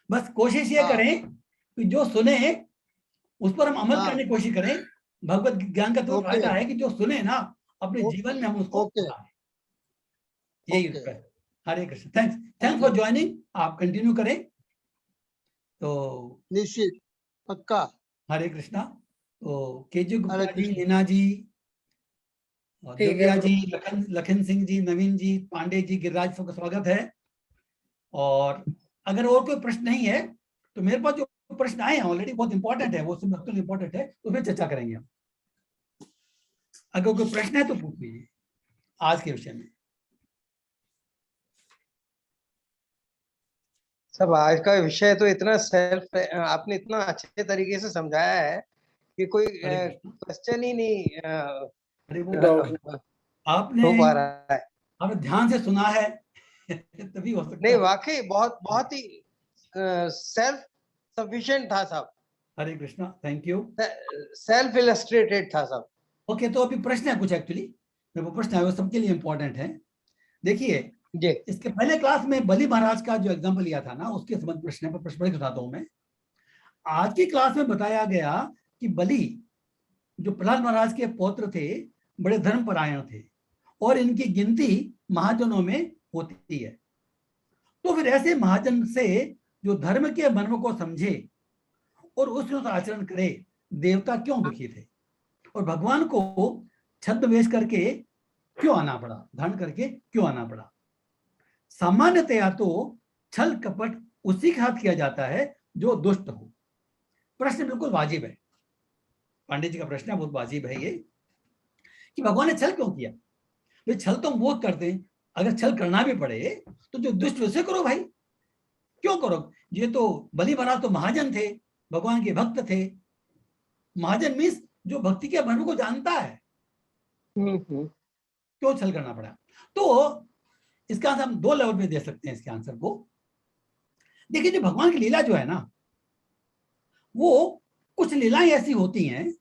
बस कोशिश ये हाँ। करें कि जो सुने उस पर हम अमल हाँ। करने की कोशिश करें। भगवत ज्ञान का तो ओके। फायदा है कि जो सुने ना अपने ओ- जीवन में हम उसको ओके। उतारें। यही ओके। उसका है। Hare Krishna. Thanks for joining. आप कंटिन्यू करें तो। निश्चित, पक्का। हरे कृष्णा। तो केजू हरे गुप्ता जी, कृष्ण। नीना जी, और ठीक है दिव्या जी, प्रभु। लखन सिंह जी, नवीन जी, पांडे जी, गिरिराज, सबका स्वागत है। और अगर और कोई प्रश्न नहीं है तो मेरे पास जो प्रश्न आए हैं ऑलरेडी बहुत इंपॉर्टेंट है, वो सब भक्तों इंपॉर्टेंट है, उसमें चर्चा करेंगे हम। अगर कोई प्रश्न है तो पूछ लीजिए आज के विषय में। सब आज का विषय तो इतना सेल्फ आपने इतना अच्छे तरीके से समझाया है कि कोई हरे कृष्ण। क्वेश्चन ही नहीं हरे बोल। हो आपने पा रहा है। आपने ध्यान से सुना है तभी हो सकता नहीं, है। वाकई बहुत बहुत ही सेल्फ सफिशिएंट था सब। Hare Krishna, thank you. Self illustrated था सब। ओके, तो अभी प्रश्न है कुछ, एक्चुअली मेरे को प्रश्न है, वो सबके लिए इंपॉर्टेंट है। देखिए, जी इसके पहले क्लास में बलि महाराज का जो एग्जाम्पल लिया था ना, उसके संबंध प्रश्न है, पर प्रश्न सुनाता हूं मैं। आज की क्लास में बताया गया कि बलि जो प्रहलाद महाराज के पौत्र थे, बड़े धर्मपरायण थे और इनकी गिनती महाजनों में होती है। तो फिर ऐसे महाजन से जो धर्म के मर्म को समझे और उस आचरण करे, देवता क्यों दुखी थे और भगवान को छद्मवेश करके क्यों आना पड़ा, धारण करके क्यों आना पड़ा। सामान्यतया तो छल कपट उसी के साथ किया जाता है जो दुष्ट हो। प्रश्न बिल्कुल वाजिब है, पांडे जी का प्रश्न है, बहुत वाजिब है ये, कि भगवान ने छल क्यों किया। भाई छल तो हम वो करते हैं, अगर छल करना भी पड़े तो जो दुष्ट वैसे करो भाई, क्यों करो। ये तो बलि महाराज तो महाजन थे, भगवान के भक्त थे। महाजन मीन्स जो भक्ति के मर्म को जानता है, क्यों छल करना पड़ा। तो इसका आंसर हम दो लेवल पे दे सकते हैं इसके आंसर को। देखिए, जो भगवान की लीला जो है ना, वो कुछ लीलाएं ऐसी होती हैं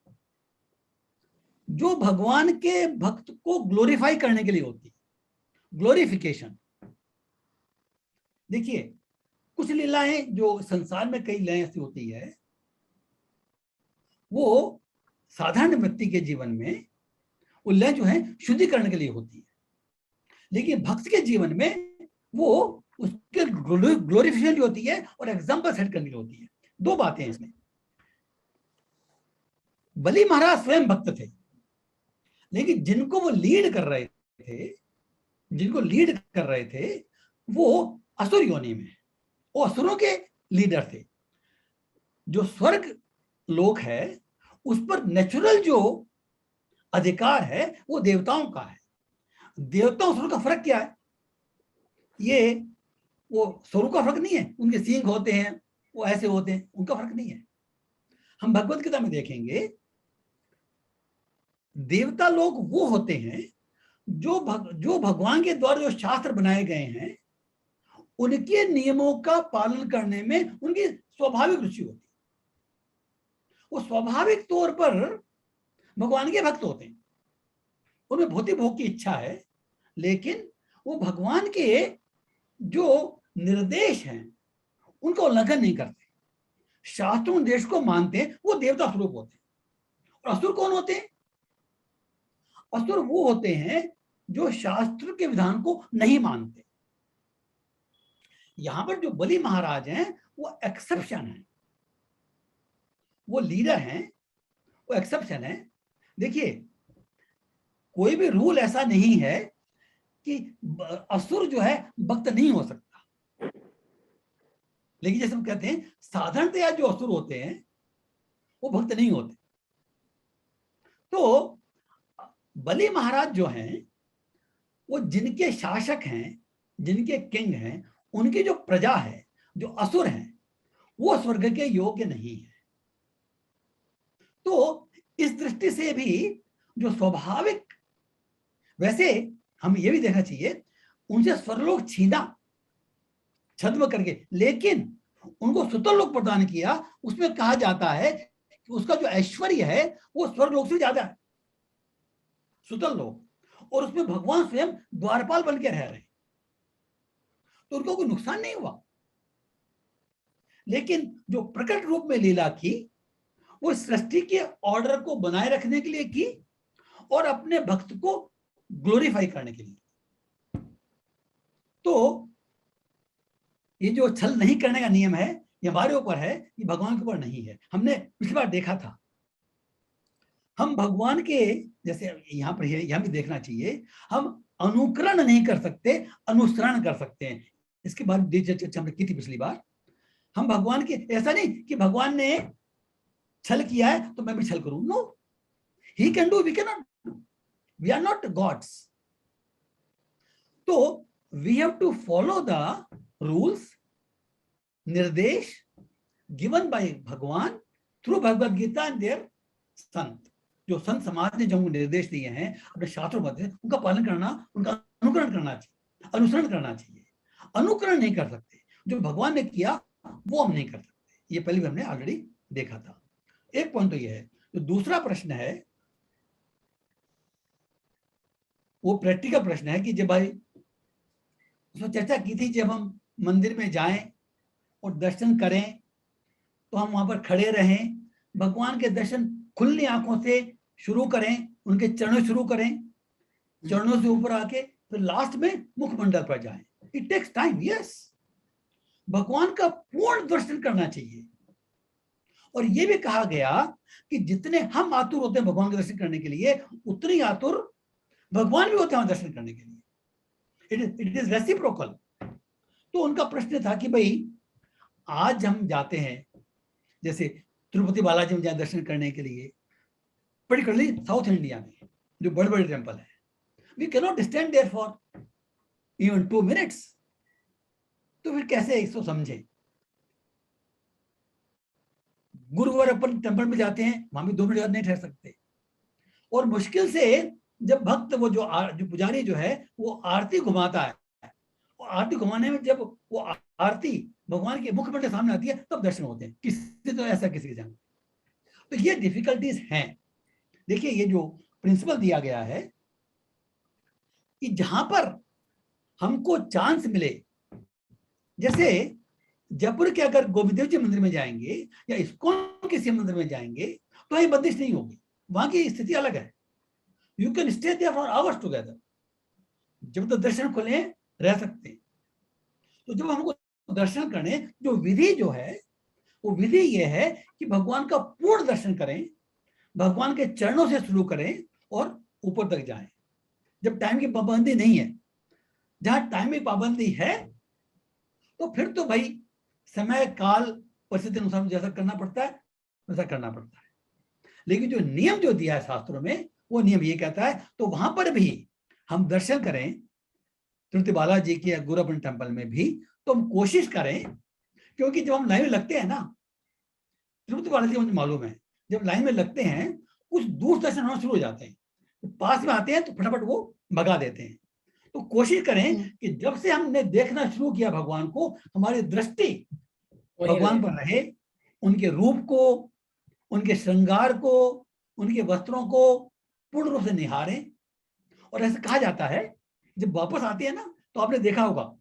जो भगवान के भक्त को ग्लोरीफाई करने के लिए होती है, ग्लोरिफिकेशन। देखिए, कुछ लीलाएं जो संसार में कई लीलाएं ऐसी होती है, वो साधारण व्यक्ति के जीवन में वो लीलाएं जो है शुद्धिकरण के लिए होती है, लेकिन भक्त के जीवन में वो उसके ग्लोरिफिकेशन होती है और एग्जाम्पल सेट करने के लिए होती है। दो बातें हैं इसमें। बलि महाराज स्वयं भक्त थे, लेकिन जिनको वो लीड कर रहे थे, वो असुर योनि में, वो असुरों के लीडर थे। जो स्वर्ग लोक है उस पर नेचुरल जो अधिकार है वो देवताओं का है। देवता और स्वर्ग का फर्क क्या है? ये वो स्वर्ग का फर्क नहीं है, उनके सींग होते हैं, वो ऐसे होते हैं, उनका फर्क नहीं है। हम भगवत गीता में देखेंगे देवता लोग वो होते हैं जो भगवान के द्वारा जो शास्त्र बनाए गए हैं उनके नियमों का पालन करने में उनकी स्वाभाविक रुचि होती है। वो स्वाभाविक तौर पर भगवान के भक्त होते हैं, उनमें भौतिक भोग की इच्छा है, लेकिन वो भगवान के जो निर्देश हैं उनका उल्लंघन नहीं करते, शास्त्रों निर्देश को मानते हैं। वो देवता स्वरूप होते हैं। और असुर कौन होते हैं? असुर वो होते हैं जो शास्त्र के विधान को नहीं मानते। यहां पर जो बलि महाराज हैं वो एक्सेप्शन है, वो लीडर हैं, वो एक्सेप्शन है। देखिए कोई भी रूल ऐसा नहीं है कि असुर जो है भक्त नहीं हो सकता, लेकिन जैसे हम कहते हैं साधारणतया जो असुर होते हैं वो भक्त नहीं होते। तो बलि महाराज जो हैं वो जिनके शासक हैं, जिनके किंग हैं, उनकी जो प्रजा है, जो असुर हैं, वो स्वर्ग के योग्य नहीं है। तो इस दृष्टि से भी जो स्वाभाविक, वैसे हम ये भी देखना चाहिए उनसे स्वर्गलोक छीना छद्म करके, लेकिन उनको सुतरलोक प्रदान किया। उसमें कहा जाता है कि उसका जो ऐश्वर्य है वो स्वर्गलोक से ज्यादा है, सुतरलोक, और उसमें भगवान स्वयं द्वारपाल बन के रह रहे हैं, तो उनको कोई नुकसान नहीं हुआ। लेकिन जो प्रकट रूप में लीला की वो सृष्टि के ऑर्डर को बनाए रखने के लिए की और अपने भक्त को ग्लोरीफाई करने के लिए। तो ये जो छल नहीं करने का नियम है ये हमारे ऊपर है, ये भगवान के ऊपर नहीं है। हमने पिछली बार देखा था, हम भगवान के जैसे यहाँ पर यहाँ भी देखना चाहिए, हम अनुकरण नहीं कर सकते, अनुसरण कर सकते हैं। इसके बाद चर्चा हमने की थी पिछली बार। हम भगवान के, ऐसा नहीं कि भगवान ने छल किया है तो मैं भी छल करूं, no, he can do, we can not do, we are not gods. तो we have to follow the rules, निर्देश given by Bhagwan through Bhagavad Gita and their sant. जो संत समाज ने जो निर्देश दिए हैं अपने शास्त्रों में, उनका पालन करना, उनका अनुकरण करना चाहिए, अनुसरण करना चाहिए। अनुकरण नहीं कर सकते, जो भगवान ने किया वो हम नहीं कर सकते। ये पहले भी हमने ऑलरेडी देखा था। एक पॉइंट तो ये है। तो दूसरा प्रश्न है वो प्रैक्टिकल प्रश्न है कि जब भाई उसमें चर्चा की थी, जब हम मंदिर में जाएं और दर्शन करें तो हम वहां पर खड़े रहें, भगवान के दर्शन खुली आंखों से शुरू करें, उनके चरणों शुरू करें, चरणों से ऊपर आके फिर लास्ट में मुखमंडल पर जाएं। It takes time, yes. भगवान का पूर्ण दर्शन करना चाहिए। और ये भी कहा गया कि जितने हम आतुर होते हैं भगवान के दर्शन करने के लिए, उतनी आतुर भगवान भी होते हैं दर्शन करने के लिए। It is reciprocal. तो उनका प्रश्न था कि भाई आज हम जाते हैं जैसे तिरुपति बालाजी में जाए दर्शन करने के लिए, पर्टिकुलरली साउथ इंडिया में जो बड़े बड़े टेम्पल है, we can not stand there for even 2 minutes. तो फिर कैसे इसको समझे? गुरुवार अपन टेम्पल में जाते हैं, वहां भी 2 मिनट नहीं ठहर सकते। और मुश्किल से जब भक्त वो जो पुजारी जो है वो आरती घुमाता है, और आरती घुमाने में जब वो आरती भगवान के मुखमंडल के सामने आती है तब दर्शन होते हैं। किसी तो ऐसा किसी के जान। तो ये डिफिकल्टीज हैं। देखिए ये जो प्रिंसिपल दिया गया है कि जहां पर हमको चांस मिले, जैसे जयपुर के अगर गोविंद देव जी मंदिर में जाएंगे या इस्कॉन किसी मंदिर में जाएंगे तो ये बंदिश नहीं होगी, वहां की स्थिति अलग है। You can stay there for hours together, जब तक दर्शन खुले रह सकते हैं। तो जब हमको दर्शन करने जो विधि जो है वो विधि ये है कि भगवान का पूर्ण दर्शन करें, भगवान के चरणों से शुरू करें और ऊपर तक जाएं। जब टाइम की पाबंदी नहीं है, जहां टाइम की पाबंदी है तो फिर तो भाई समय काल परिस्थिति अनुसार जैसा करना पड़ता है वैसा करना पड़ता है। लेकिन जो नियम जो दिया है शास्त्रों में, वो नियम ये कहता है, तो वहां पर भी हम दर्शन करें तिरुपति बालाजी के गुरुबन टेम्पल में भी, तो हम कोशिश करें, क्योंकि जब हम लाइन में लगते हैं ना, तिरुपति बालाजी मुझे मालूम है, जब लाइन में लगते हैं कुछ दूर दर्शन होना शुरू हो जाते हैं, तो पास में आते हैं तो फटाफट वो भगा देते हैं। तो कोशिश करें कि जब से हमने देखना शुरू किया भगवान को, हमारी दृष्टि भगवान पर रहे, उनके रूप को, उनके श्रृंगार को, उनके वस्त्रों को पूर्ण रूप से निहारें। और ऐसे कहा जाता है जब वापस आते हैं ना, तो आपने देखा होगा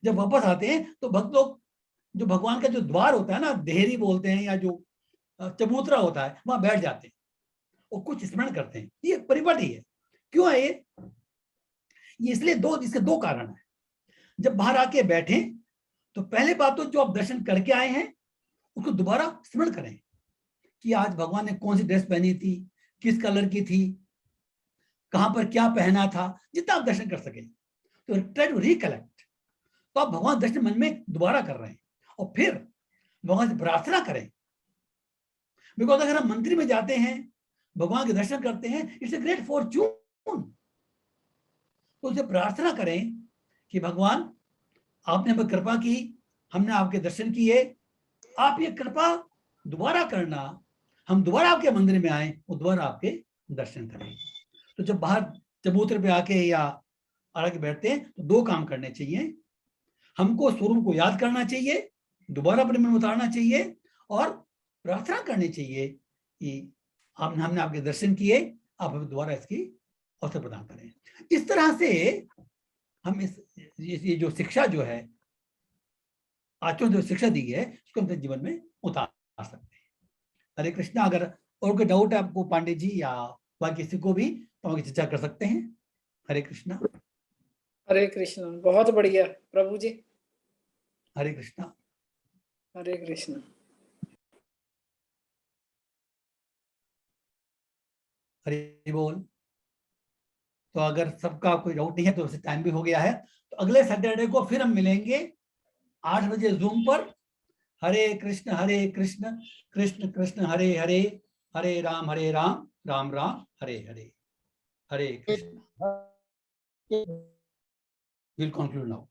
जब वापस आते हैं तो भक्त लोग जो भगवान का जो द्वार होता है ना, देहरी बोलते हैं या जो चबूतरा होता है, वहां बैठ जाते हैं और कुछ स्मरण करते हैं। ये परिपाटी है। क्यों है ये इसलिए इसके दो कारण है। जब बाहर आके बैठे तो पहले बात तो जो आप दर्शन करके आए हैं उसको दोबारा स्मरण करें कि आज भगवान ने कौन सी ड्रेस पहनी थी, किस कलर की थी, कहां पर क्या पहना था, जितना आप दर्शन कर सके। तो ट्राई टू रिकलेक्ट। तो आप भगवान दर्शन मन में दोबारा कर रहे हैं और फिर भगवान से प्रार्थना करें। बिकॉज अगर हम मंदिर में जाते हैं, भगवान के दर्शन करते हैं, इट्स ए ग्रेट फॉर्चून। तो उसे प्रार्थना करें कि भगवान आपने हमें कृपा की, हमने आपके दर्शन किए, आप ये कृपा दोबारा करना, हम दोबारा आपके मंदिर में आए और दोबारा आपके दर्शन करें। तो जब बाहर चबूतरे पे आके या आके बैठते हैं तो दो काम करने चाहिए। हमको स्वरूप को याद करना चाहिए, दोबारा अपने मन में उतारना चाहिए और प्रार्थना करनी चाहिए कि हमने आपके दर्शन किए, आप हमें दोबारा इसकी अवसर प्रदान करें। इस तरह से हम ये जो शिक्षा जो है, आचरण जो शिक्षा दी है, उसको अपने जीवन में उतार सकते हैं। हरे कृष्णा। अगर और कोई डाउट है आपको पांडे जी या बाकी किसी को भी, तो आगे चर्चा कर सकते हैं। हरे कृष्णा। हरे कृष्णा। बहुत बढ़िया प्रभु जी। हरे कृष्णा। हरे कृष्णा। हरे बोल। तो अगर सबका कोई डाउट नहीं है तो टाइम भी हो गया है, तो अगले सैटरडे को फिर हम मिलेंगे 8 बजे जूम पर। हरे कृष्ण कृष्ण कृष्ण हरे हरे, हरे राम राम राम हरे हरे। हरे कृष्ण। We'll conclude now.